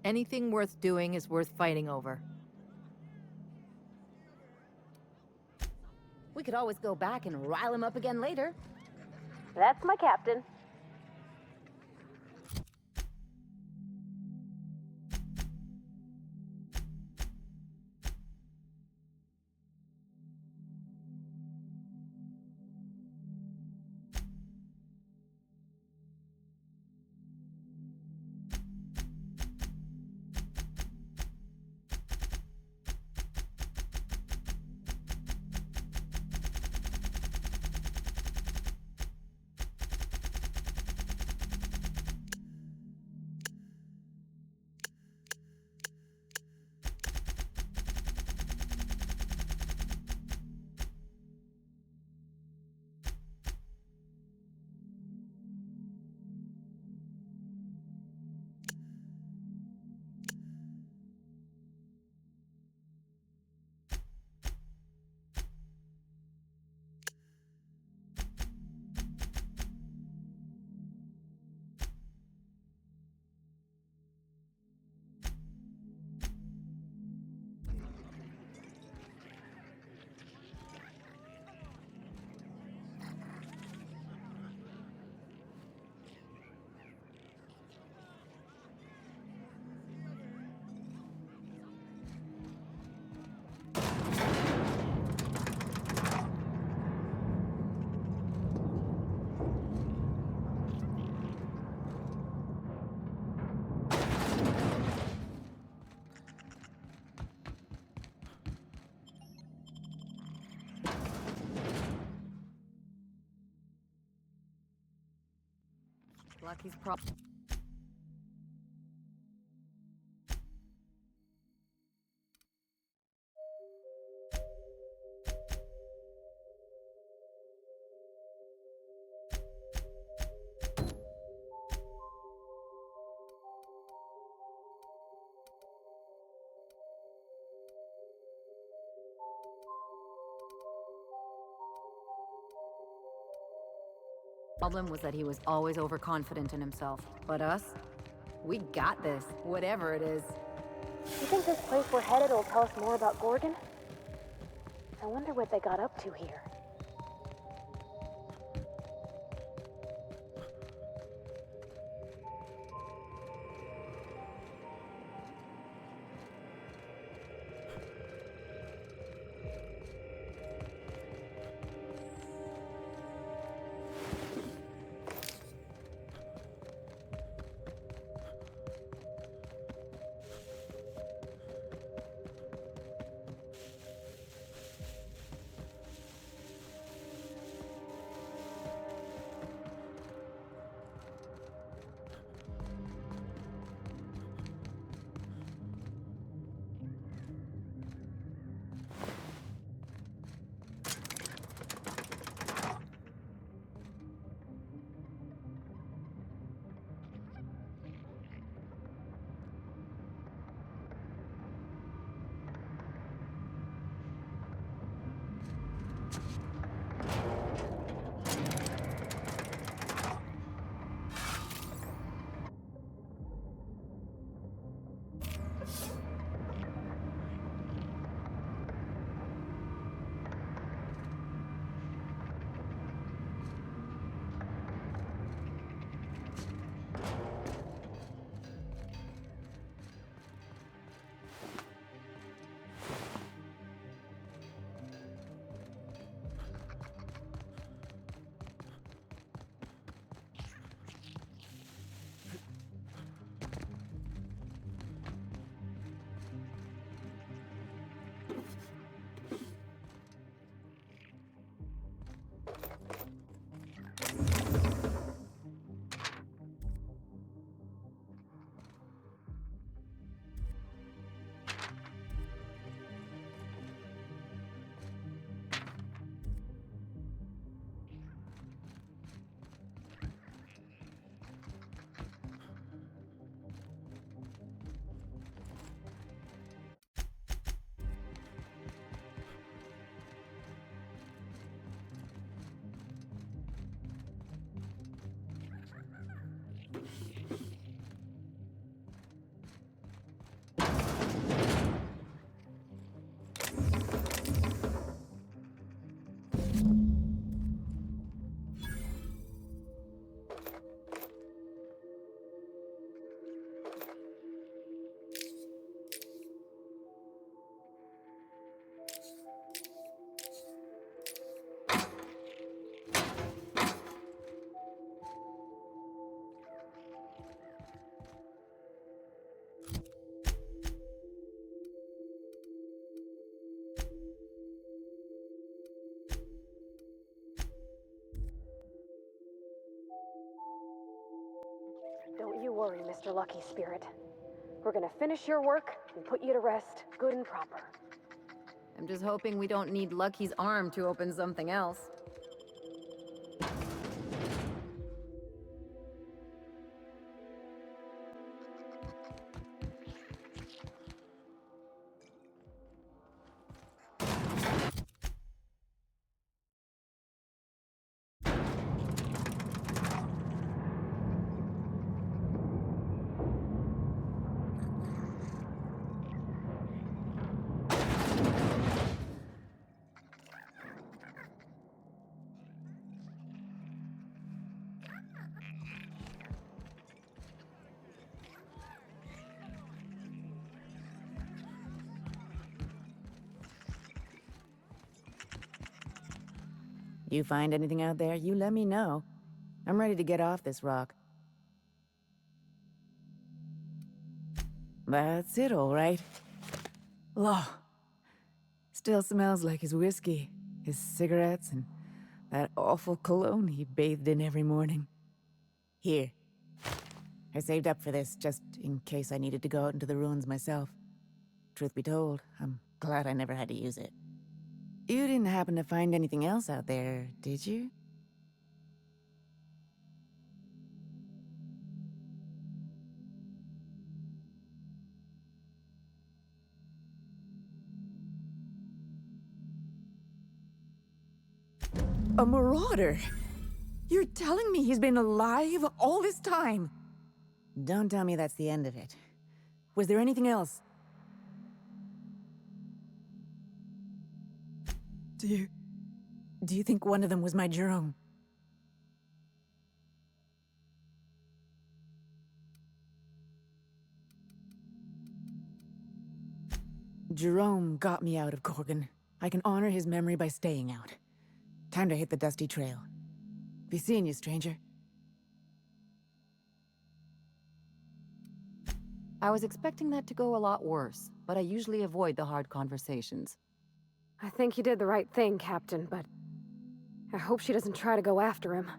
Anything worth doing is worth fighting over. We could always go back and rile him up again later. That's my captain. Lucky's problem was that he was always overconfident in himself. But us? We got this, whatever it is. You think this place we're headed will tell us more about Gorgon? I wonder what they got up to here. worry, Mr. Lucky Spirit. We're gonna finish your work and put you to rest, good and proper. I'm just hoping we don't need Lucky's arm to open something else. You find anything out there, you let me know. I'm ready to get off this rock. That's it, all right. Law. Still smells like his whiskey, his cigarettes, and that awful cologne he bathed in every morning. Here. I saved up for this, just in case I needed to go out into the ruins myself. Truth be told, I'm glad I never had to use it. You didn't happen to find anything else out there, did you? A marauder? You're telling me he's been alive all this time? Don't tell me that's the end of it. Was there anything else? Do you think one of them was my Jerome? Jerome got me out of Gorgon. I can honor his memory by staying out. Time to hit the dusty trail. Be seeing you, stranger. I was expecting that to go a lot worse, but I usually avoid the hard conversations. I think you did the right thing, Captain, but I hope she doesn't try to go after him.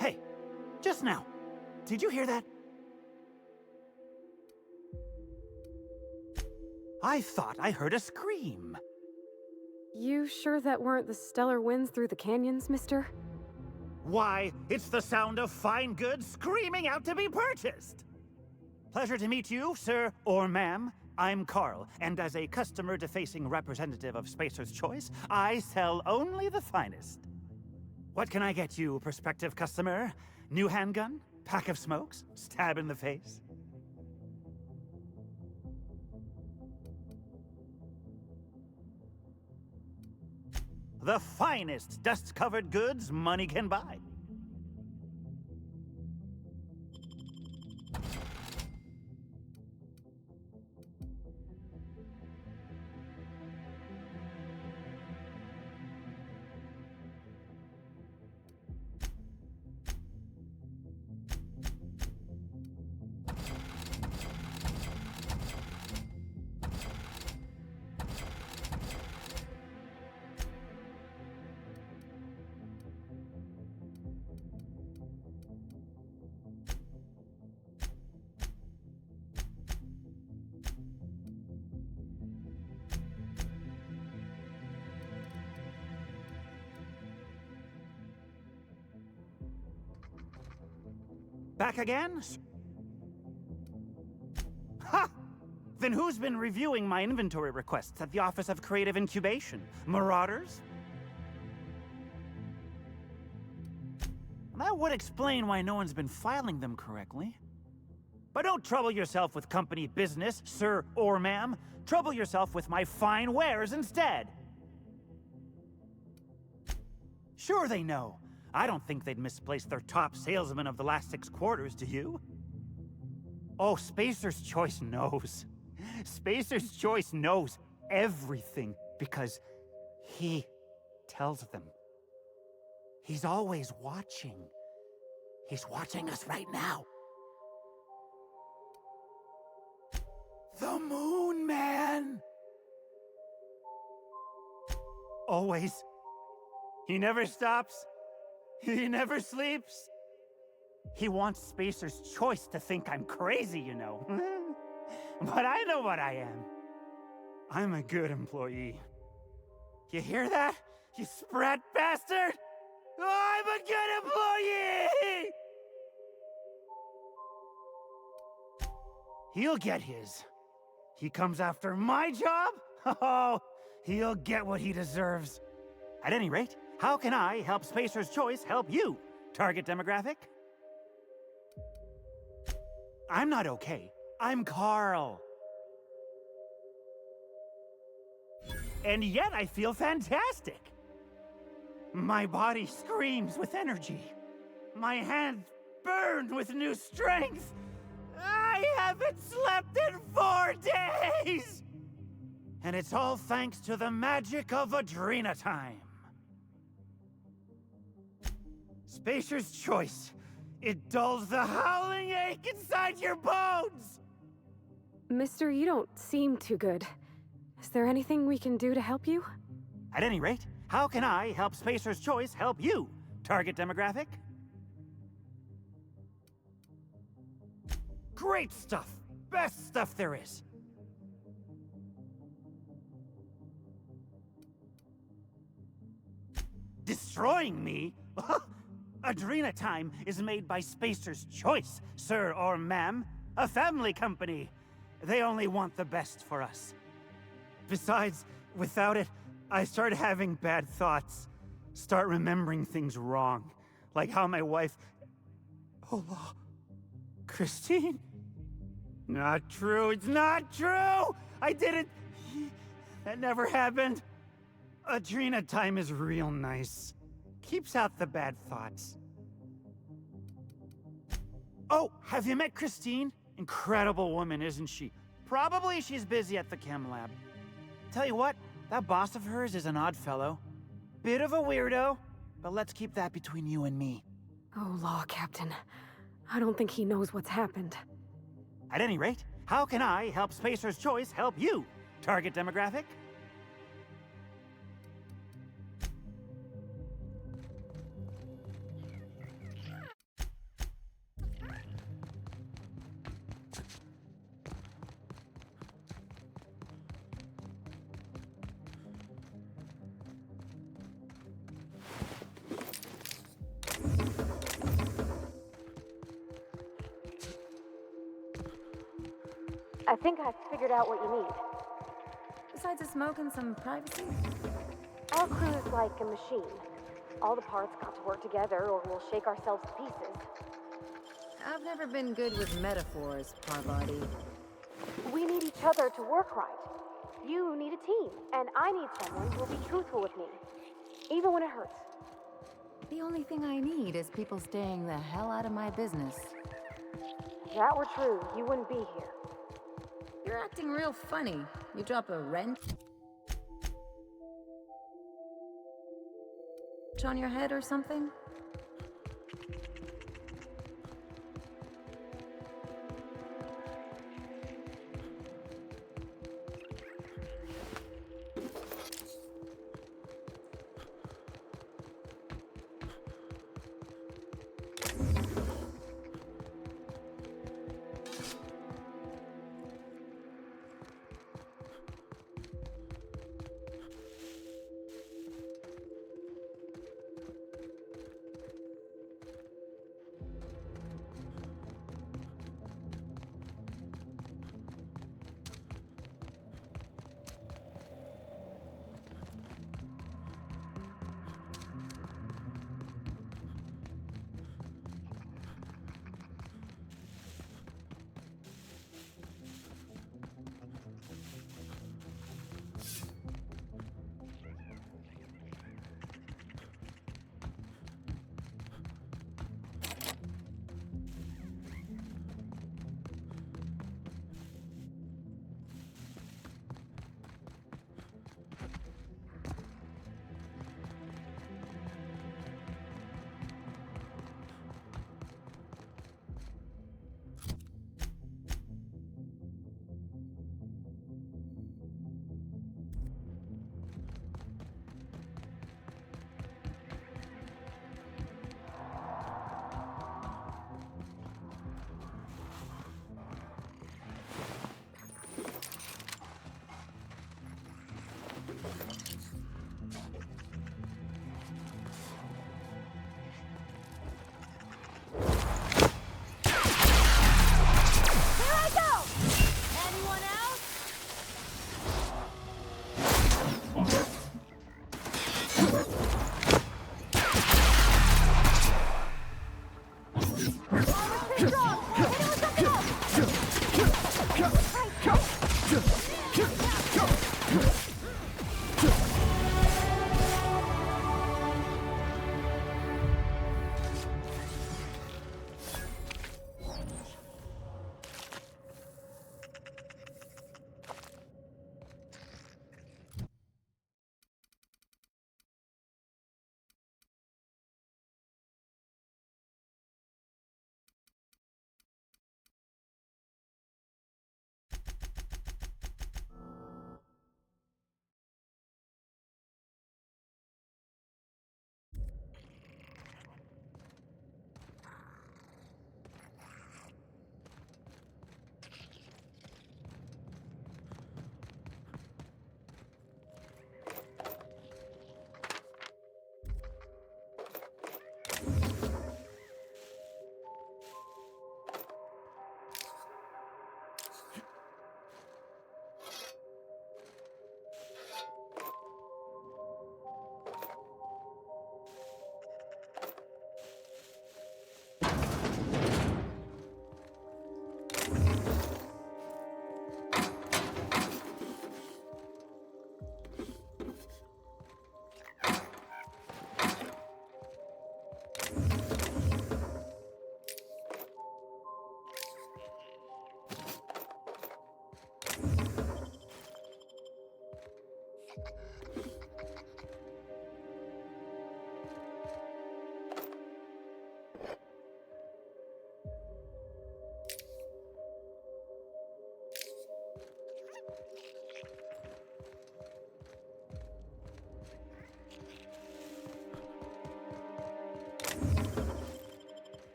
Hey, just now. Did you hear that? I thought I heard a scream. You sure that weren't the stellar winds through the canyons, mister? Why, it's the sound of fine goods screaming out to be purchased! Pleasure to meet you, sir or ma'am. I'm Carl, and as a customer-defacing representative of Spacer's Choice, I sell only the finest. What can I get you, prospective customer? New handgun? Pack of smokes? Stab in the face? The finest dust-covered goods money can buy. Back again? Ha! Then who's been reviewing my inventory requests at the Office of Creative Incubation? Marauders? That would explain why no one's been filing them correctly. But don't trouble yourself with company business, sir or ma'am. Trouble yourself with my fine wares instead. Sure they know. I don't think they'd misplace their top salesman of the last 6 quarters, do you? Oh, Spacer's Choice knows. Spacer's Choice knows everything because he tells them. He's always watching. He's watching us right now. The Moon Man! Always. He never stops. He never sleeps. He wants Spacer's Choice to think I'm crazy, you know. But I know what I am. I'm a good employee. You hear that, you sprat bastard? I'm a good employee! He'll get his. He comes after my job? Oh, he'll get what he deserves. At any rate, how can I help Spacer's Choice help you, target demographic? I'm not okay. I'm Carl. And yet I feel fantastic. My body screams with energy. My hands burn with new strength. I haven't slept in 4 days! And it's all thanks to the magic of Adrena time. Spacer's Choice. It dulls the howling ache inside your bones! Mister, you don't seem too good. Is there anything we can do to help you? At any rate, how can I help Spacer's Choice help you, target demographic? Great stuff! Best stuff there is! Destroying me? Adrena Time is made by Spacer's Choice, sir or ma'am. A family company. They only want the best for us. Besides, without it, I start having bad thoughts. Start remembering things wrong. Like how my wife... Oh, Christine? Not true, it's not true! I didn't... That never happened. Adrena Time is real nice. Keeps out the bad thoughts. Oh, have you met Christine? Incredible woman, isn't she? Probably she's busy at the chem lab. Tell you what, that boss of hers is an odd fellow. Bit of a weirdo, but let's keep that between you and me. Oh, Law Captain. I don't think he knows what's happened. At any rate, how can I help Spacer's Choice help you? Target demographic? I think I've figured out what you need. Besides a smoke and some privacy? Our crew is like a machine. All the parts got to work together or we'll shake ourselves to pieces. I've never been good with metaphors, Parvati. We need each other to work right. You need a team, and I need someone who will be truthful with me, even when it hurts. The only thing I need is people staying the hell out of my business. If that were true, you wouldn't be here. You're acting real funny. You drop a wrench on your head or something?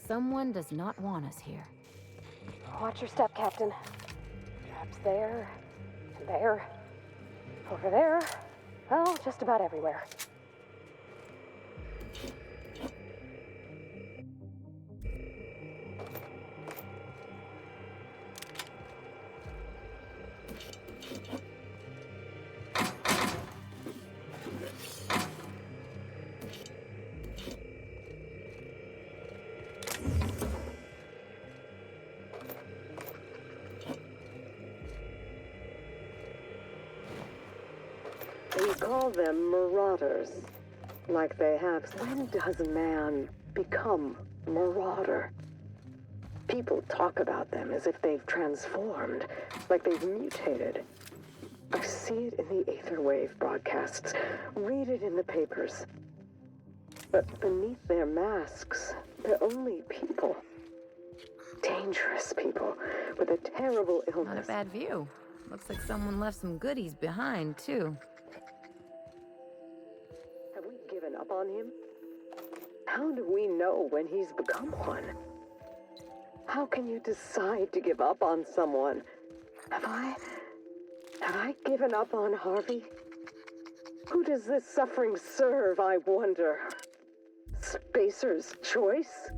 Someone does not want us here. Watch your step, Captain. Traps there, and there, over there. Well, just about everywhere. We call them marauders. Like they have. When does man become marauder? People talk about them as if they've transformed, like they've mutated. I see it in the Aetherwave broadcasts, read it in the papers. But beneath their masks, they're only people. Dangerous people with a terrible illness. Not a bad view. Looks like someone left some goodies behind, too. Have we given up on him? How do we know when he's become one? How can you decide to give up on someone? Have I given up on Harvey? Who does this suffering serve, I wonder? Spacer's choice?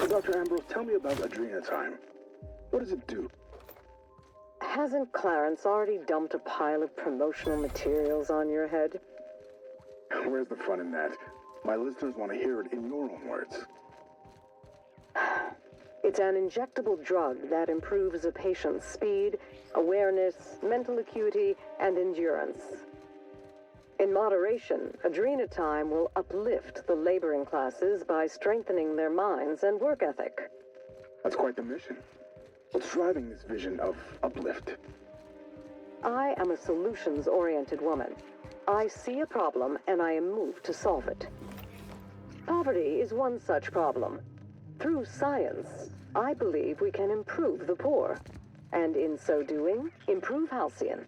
Dr. Ambrose, tell me about Adrenatime. What does it do? Hasn't Clarence already dumped a pile of promotional materials on your head? Where's the fun in that? My listeners want to hear it in your own words. It's an injectable drug that improves a patient's speed, awareness, mental acuity, and endurance. In moderation, adrenatime will uplift the laboring classes by strengthening their minds and work ethic. That's quite the mission. What's driving this vision of uplift? I am a solutions-oriented woman. I see a problem and I am moved to solve it. Poverty is one such problem. Through science, I believe we can improve the poor, and in so doing, improve Halcyon.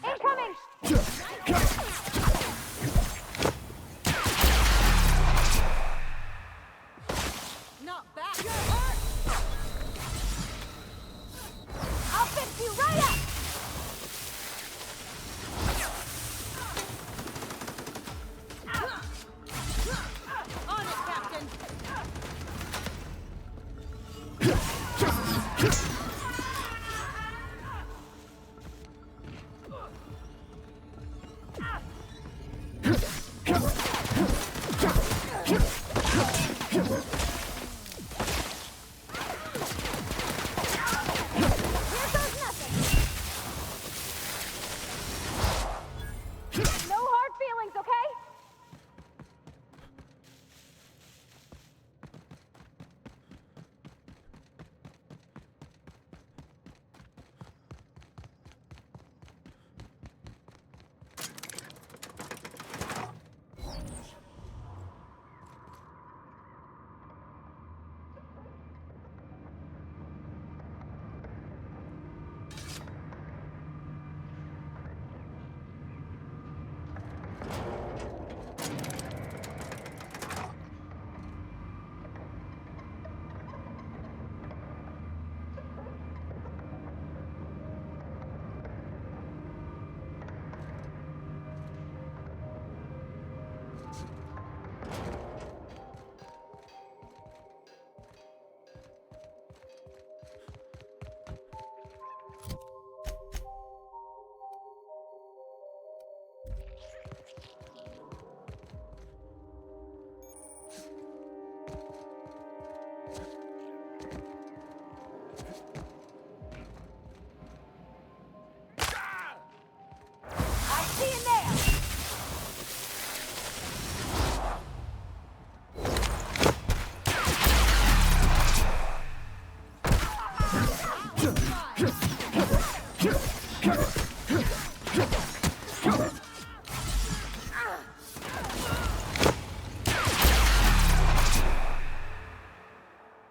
Incoming! Not back! You're hurt! I'll fix you right up! On it, Captain! No hard feelings, okay?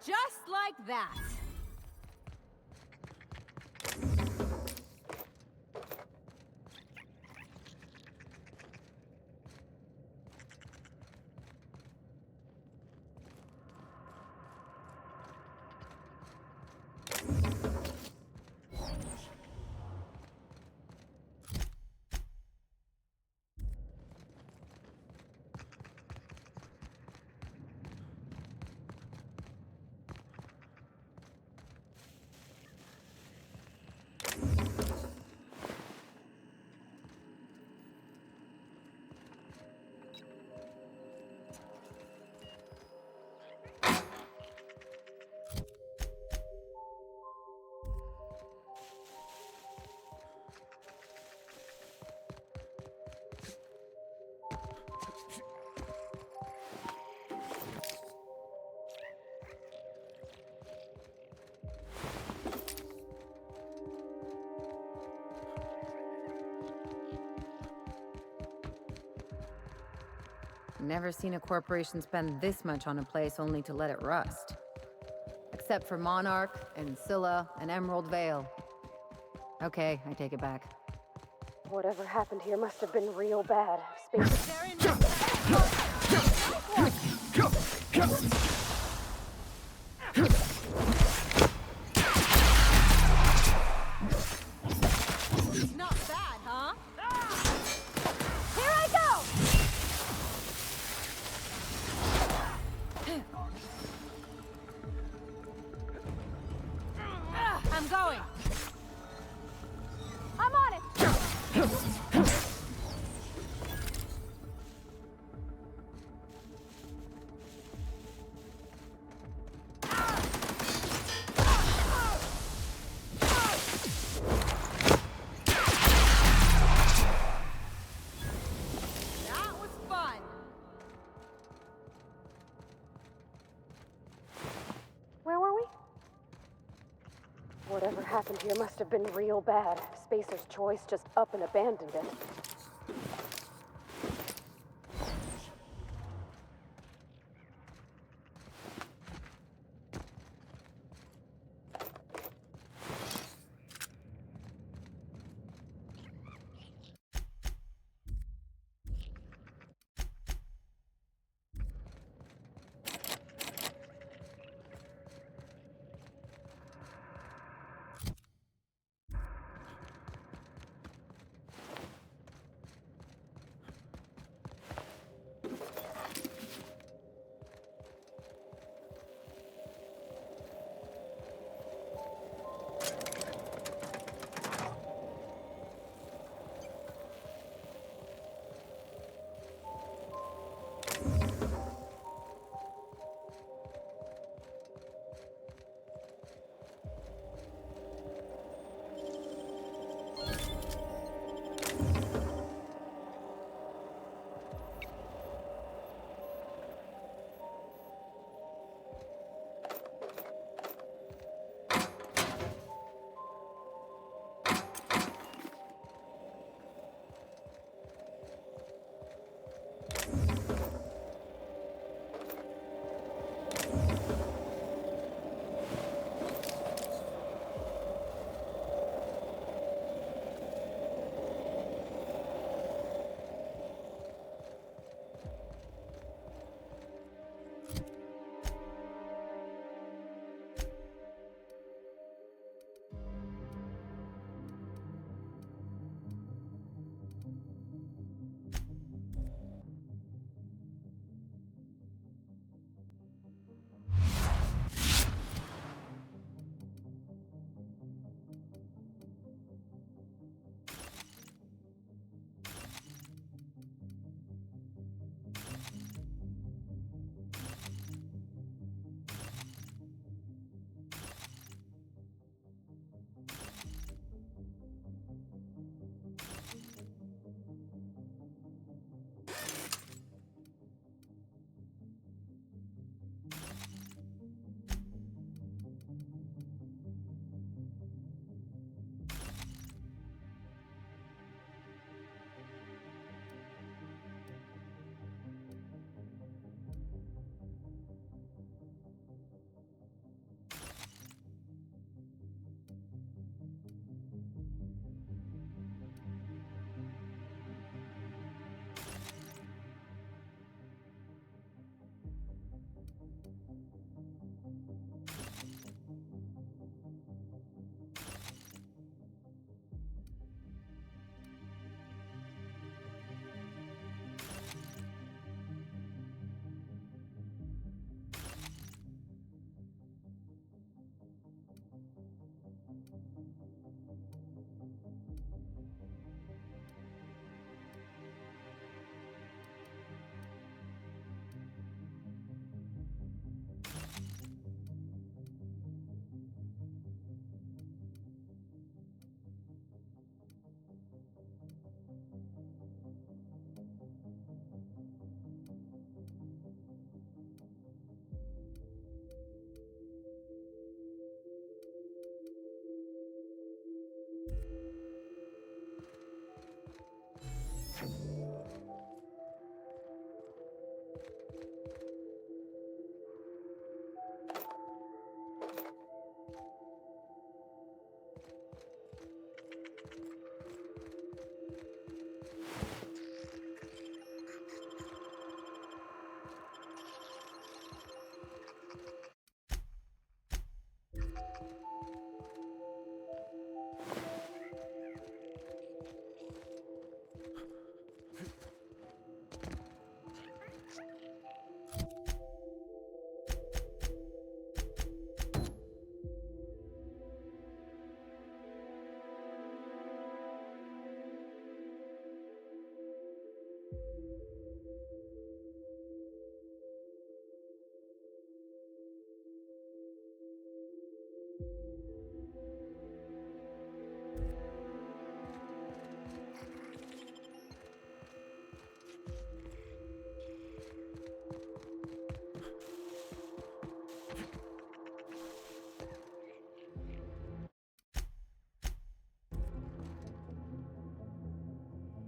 Just like that. Never seen a corporation spend this much on a place only to let it rust. Except for Monarch, and Scylla, and Emerald Vale. Okay, I take it back. Whatever happened here must have been real bad. Space. Not bad, huh? Here I go! I'm going. I'm on it. That was fun. Where were we? Whatever happened here must have been real bad. Spacer's Choice just up and abandoned it.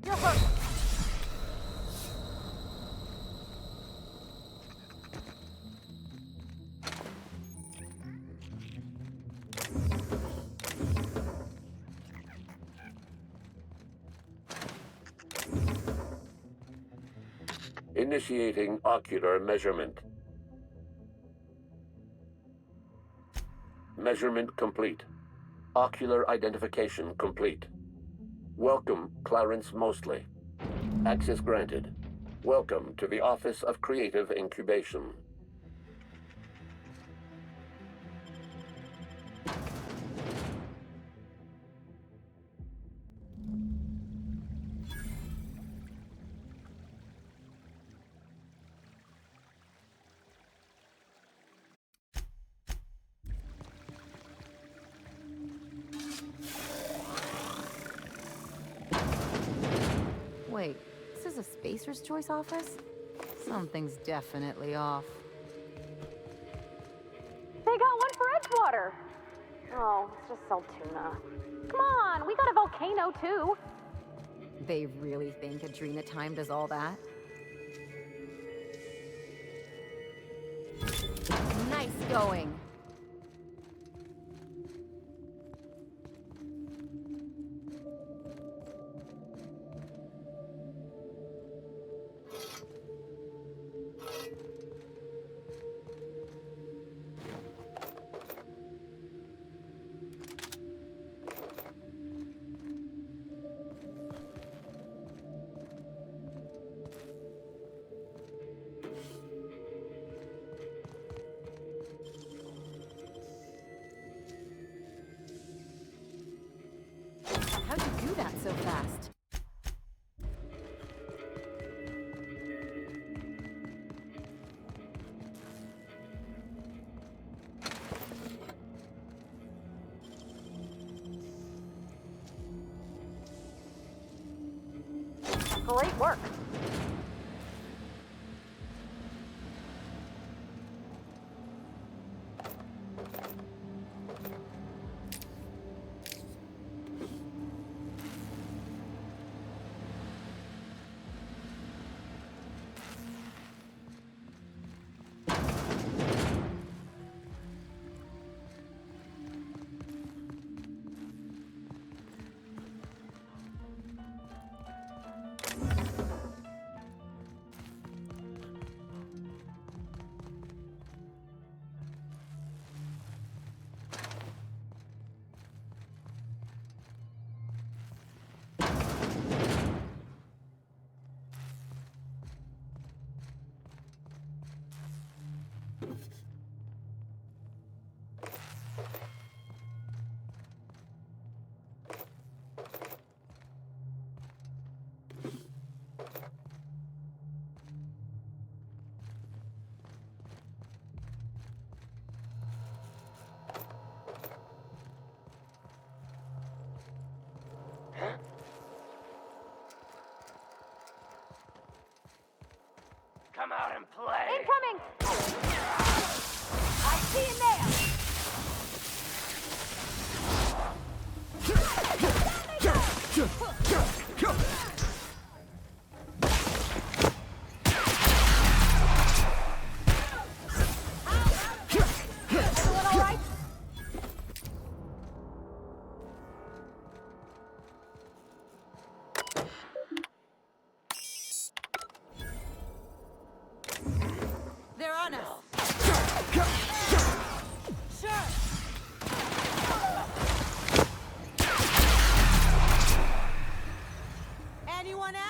You're hurt. Initiating ocular measurement. Measurement complete. Ocular identification complete. Welcome, Clarence Mostly. Access granted. Welcome to the Office of Creative Incubation. Wait, this is a Spacer's Choice office? Something's definitely off. They got one for Edgewater. Oh, let's just sell tuna. Come on, we got a volcano too. They really think Adrena Time does all that? Nice going. How'd you do that so fast? Great work. Come out and play! Incoming! I see him there! Everyone all right? They're on us. Sure. Anyone else?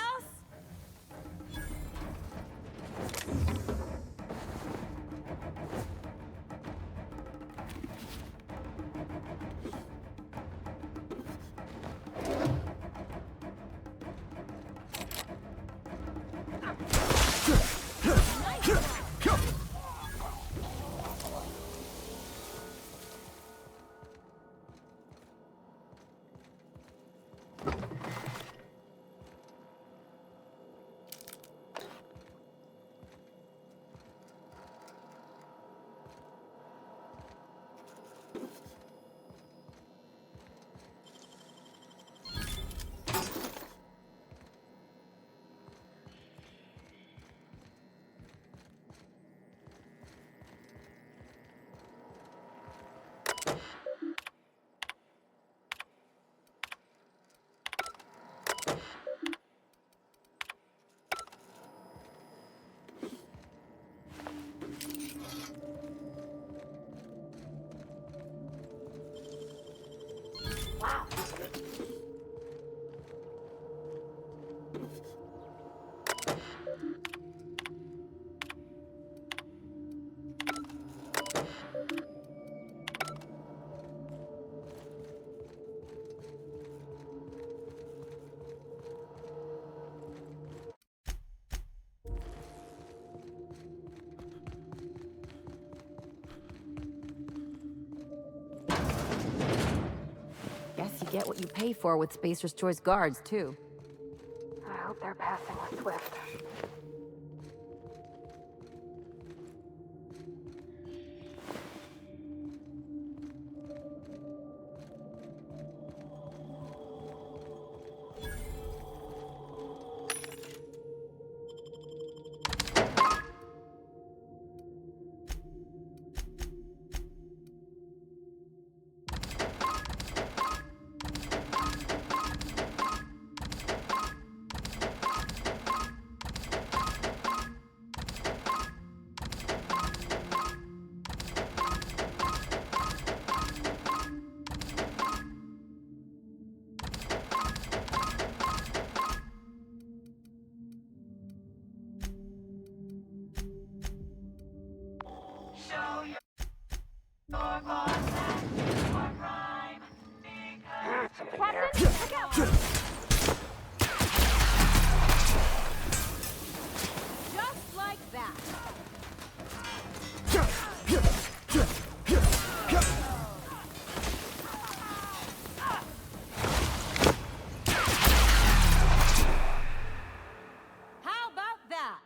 Wow. Guess you get what you pay for with Spacer's Choice guards, too. I hope they're passing with Swift. Show your boss that you are prime. Captain, look out! Just like that. How about that?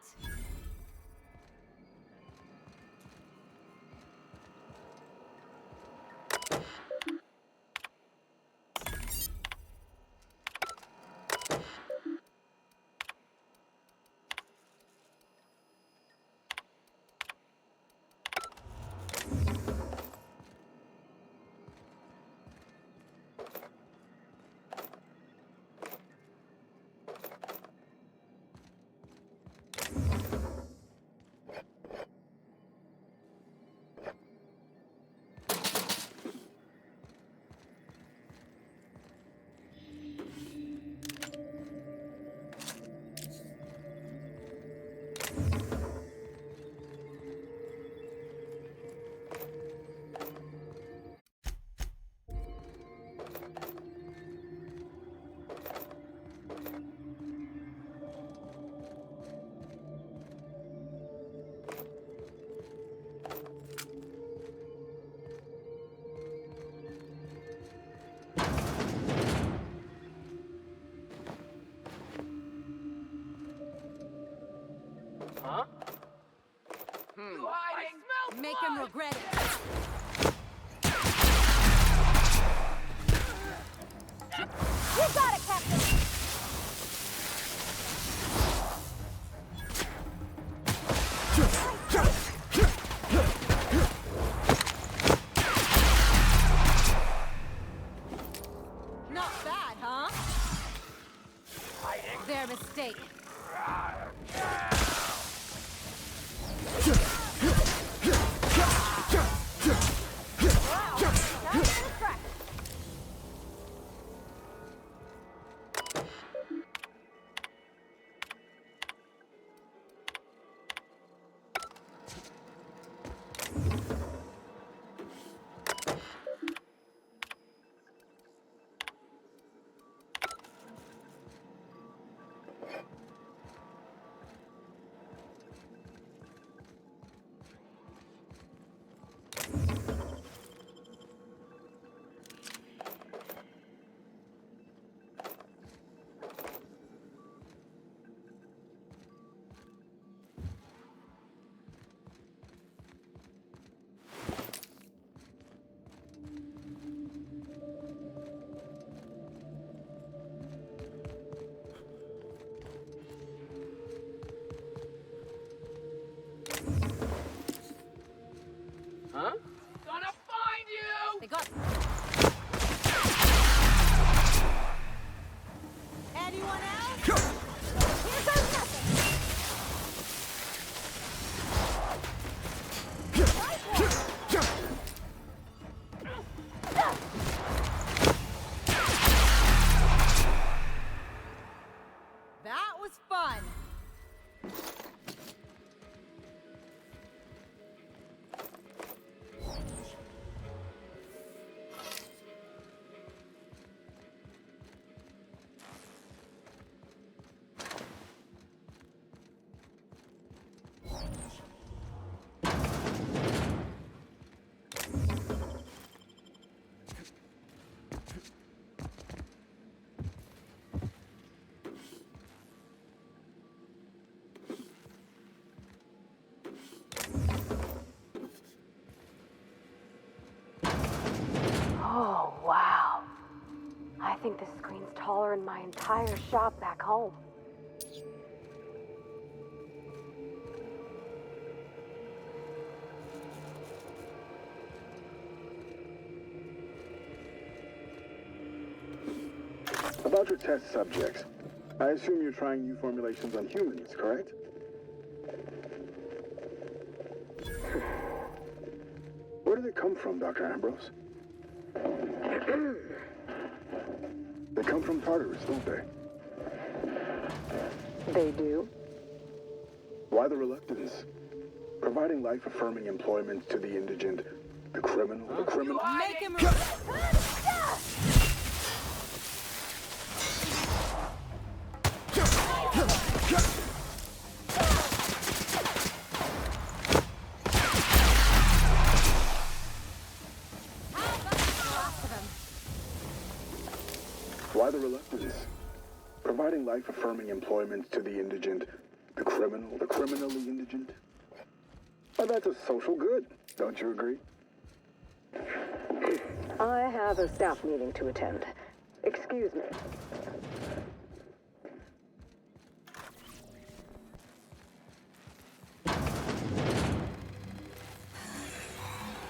Huh? You hiding? Make him regret it. You got it, Captain! Not bad, huh? Their mistake. Huh? Gonna find you! They got... Anyone else? Here goes nothing! Oh, wow. I think this screen's taller than my entire shop back home. About your test subjects, I assume you're trying new formulations on humans, correct? Where do they come from, Dr. Ambrose? They come from Tartarus, don't they? They do? Why the reluctance? Providing life-affirming employment to the indigent, the criminal. Make him Why the reluctance? Providing life-affirming employment to the indigent, the criminally indigent. Well, that's a social good, don't you agree? I have a staff meeting to attend. Excuse me.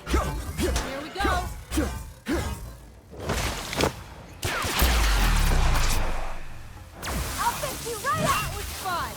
Here we go. I'll fix you right up. That was fun.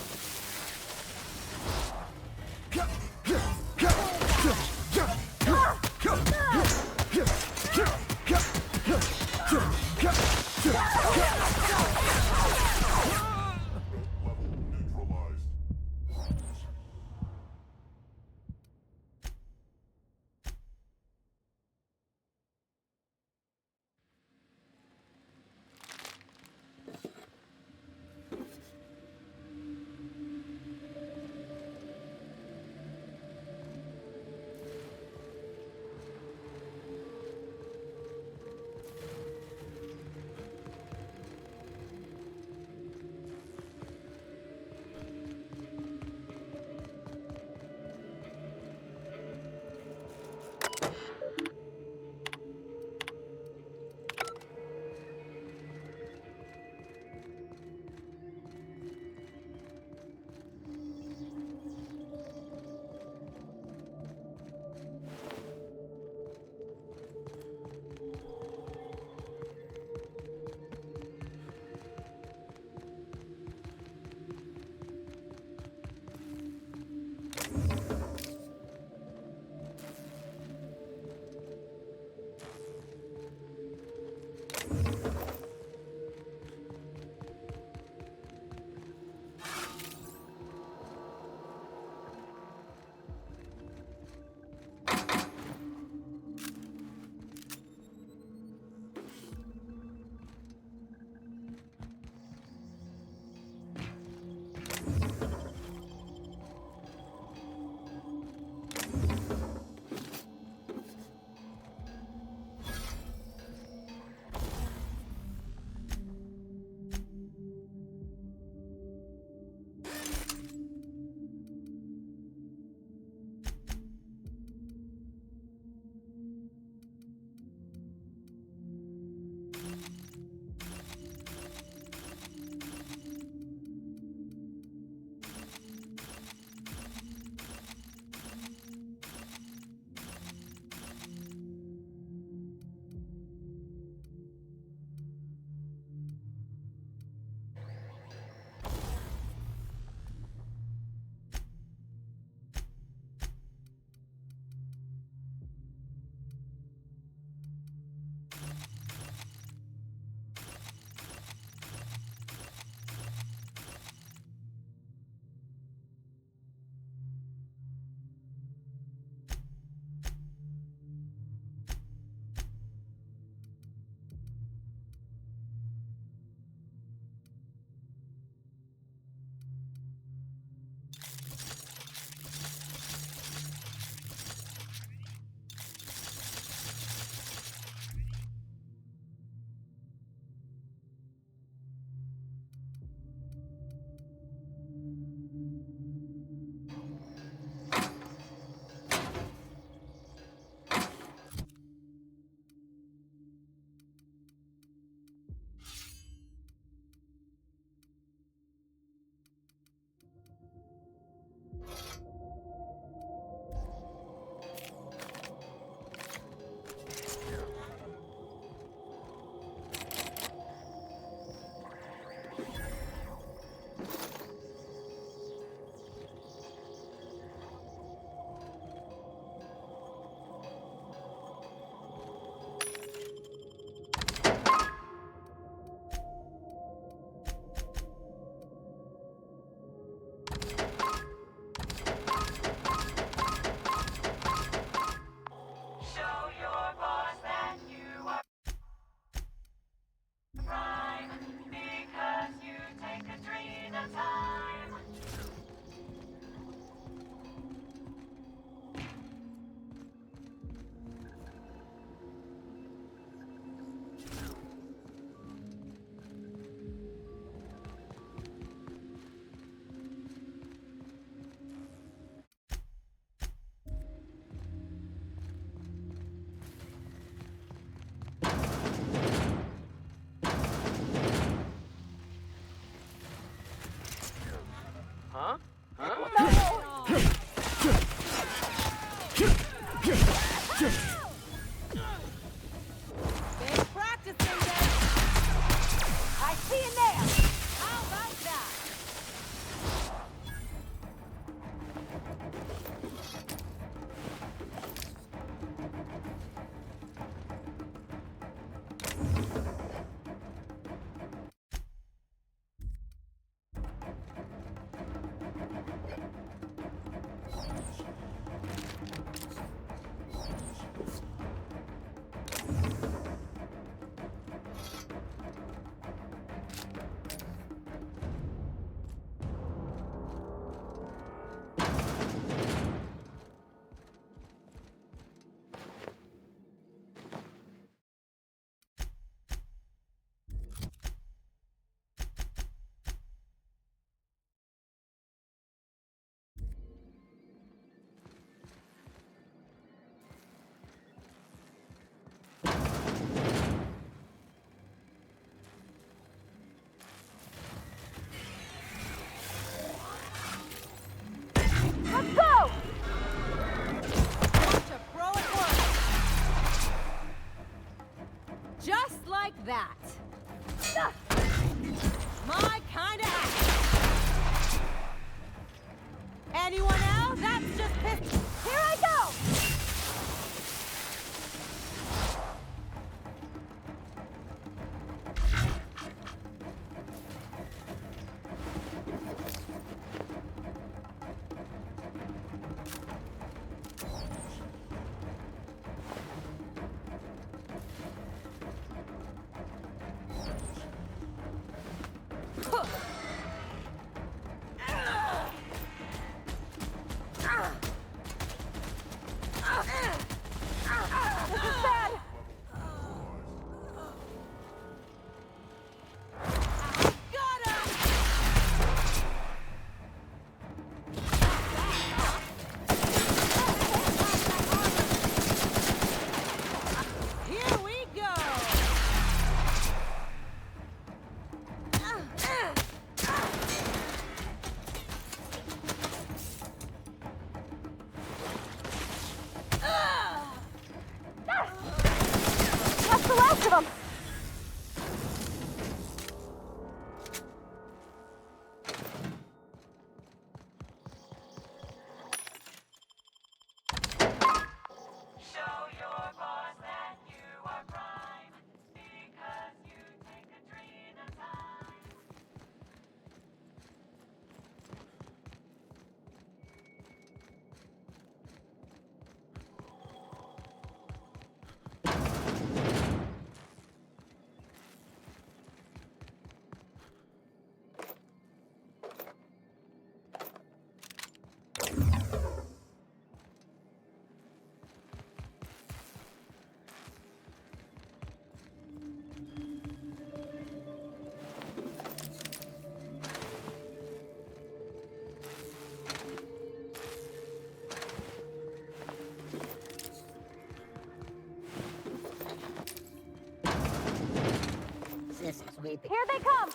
We Here they come!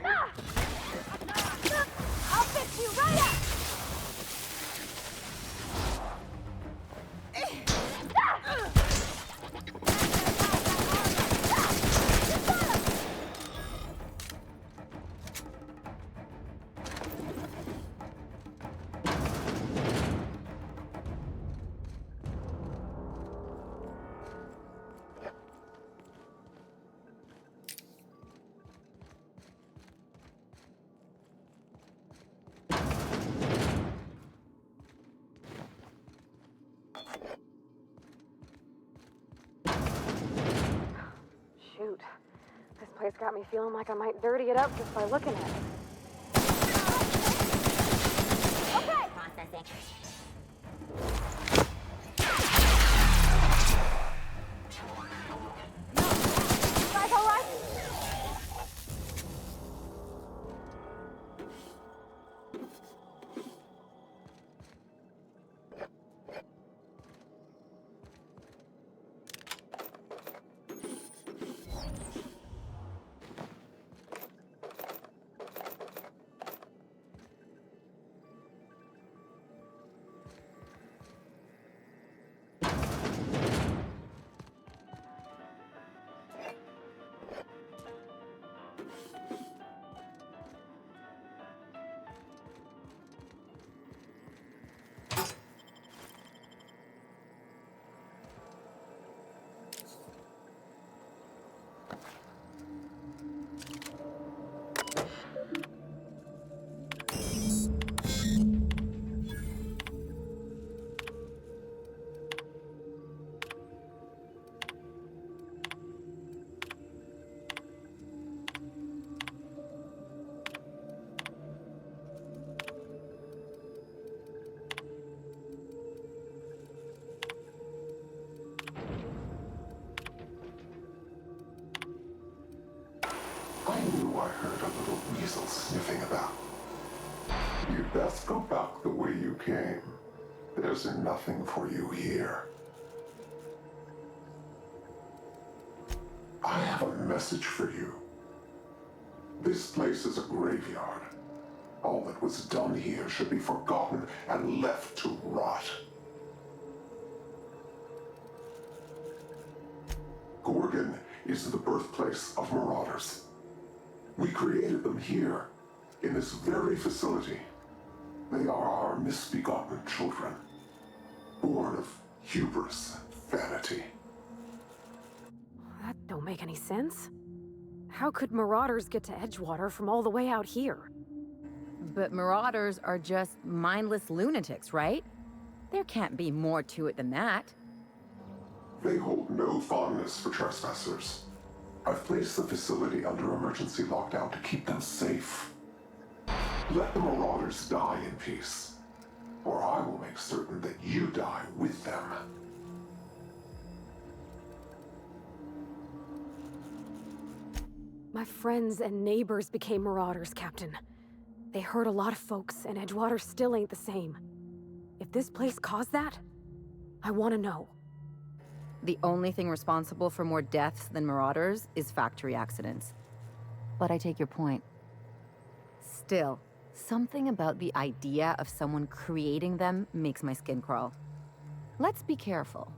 Ah! I'll fix you right up! Shoot. This place got me feeling like I might dirty it up just by looking at it. Okay! Processing. You guys all right? I knew I heard a little weasel sniffing about. You'd best go back the way you came. There's nothing for you here. I have a message for you. This place is a graveyard. All that was done here should be forgotten and left to rot. Gorgon is the birthplace of marauders. We created them here, in this very facility. They are our misbegotten children, born of hubris and vanity. That don't make any sense. How could marauders get to Edgewater from all the way out here? But marauders are just mindless lunatics, right? There can't be more to it than that. They hold no fondness for trespassers. I've placed the facility under emergency lockdown to keep them safe. Let the marauders die in peace, or I will make certain that you die with them. My friends and neighbors became marauders, Captain. They hurt a lot of folks, and Edgewater still ain't the same. If this place caused that, I want to know. The only thing responsible for more deaths than marauders is factory accidents. But I take your point. Still, something about the idea of someone creating them makes my skin crawl. Let's be careful.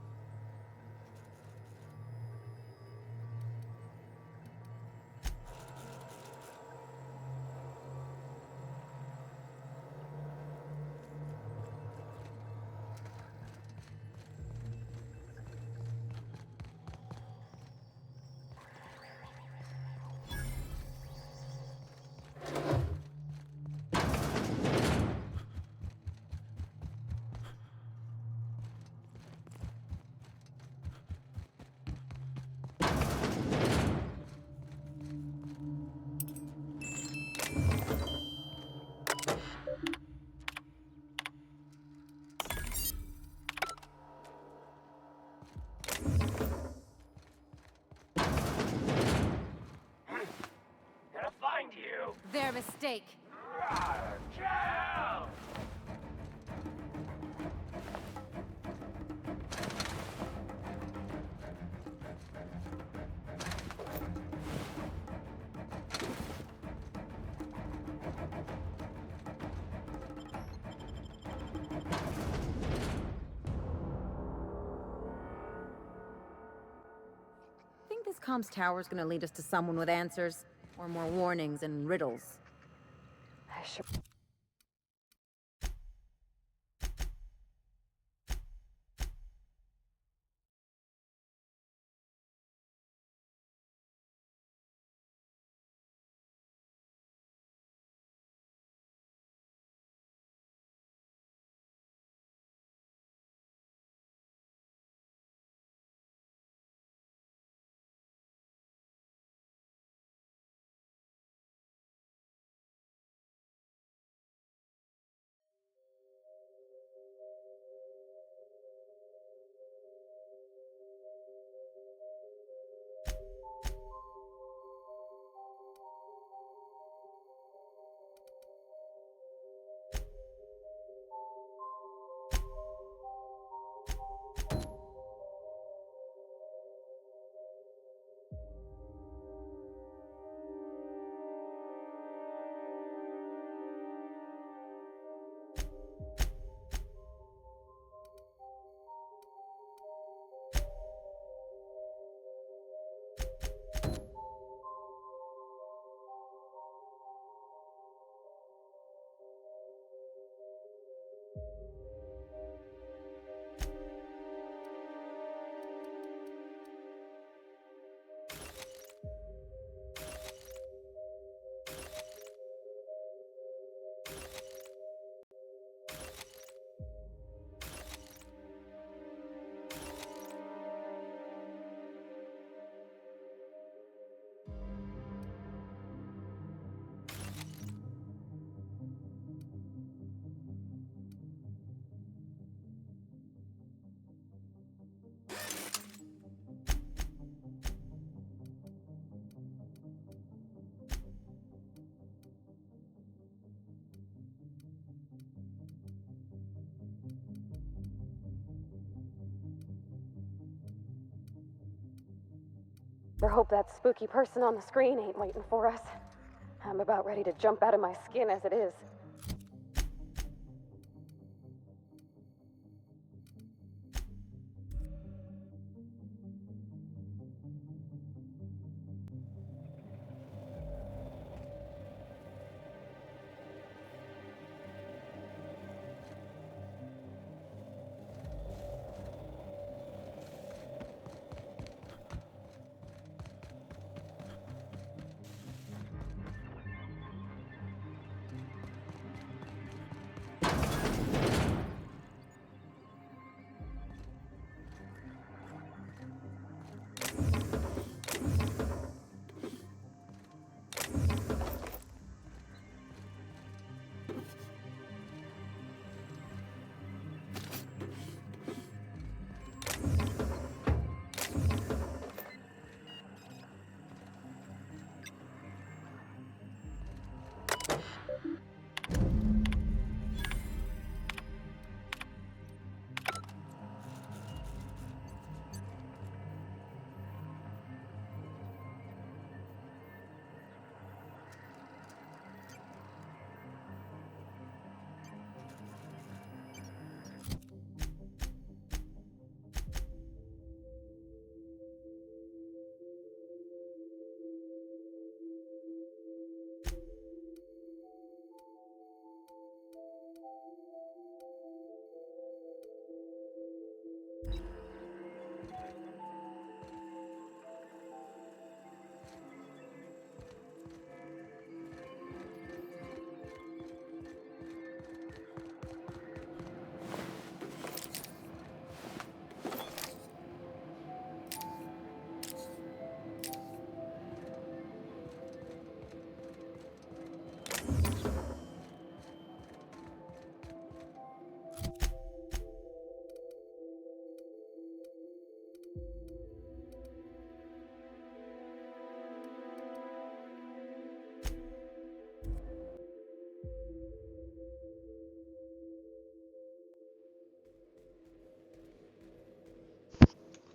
Their mistake. this comms tower's gonna lead us to someone with answers, or more warnings and riddles. I should... I hope that spooky person on the screen ain't waiting for us. I'm about ready to jump out of my skin as it is.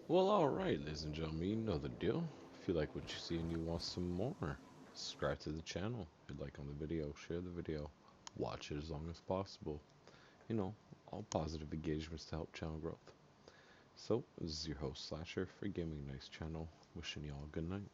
Well, alright, ladies and gentlemen, you know the deal. If you like what you see and you want some more, subscribe to the channel. If you like on the video, share the video. Watch it as long as possible. You know, all positive engagements to help channel growth. So, this is your host Slasher for Gaming Nice channel, wishing y'all a good night.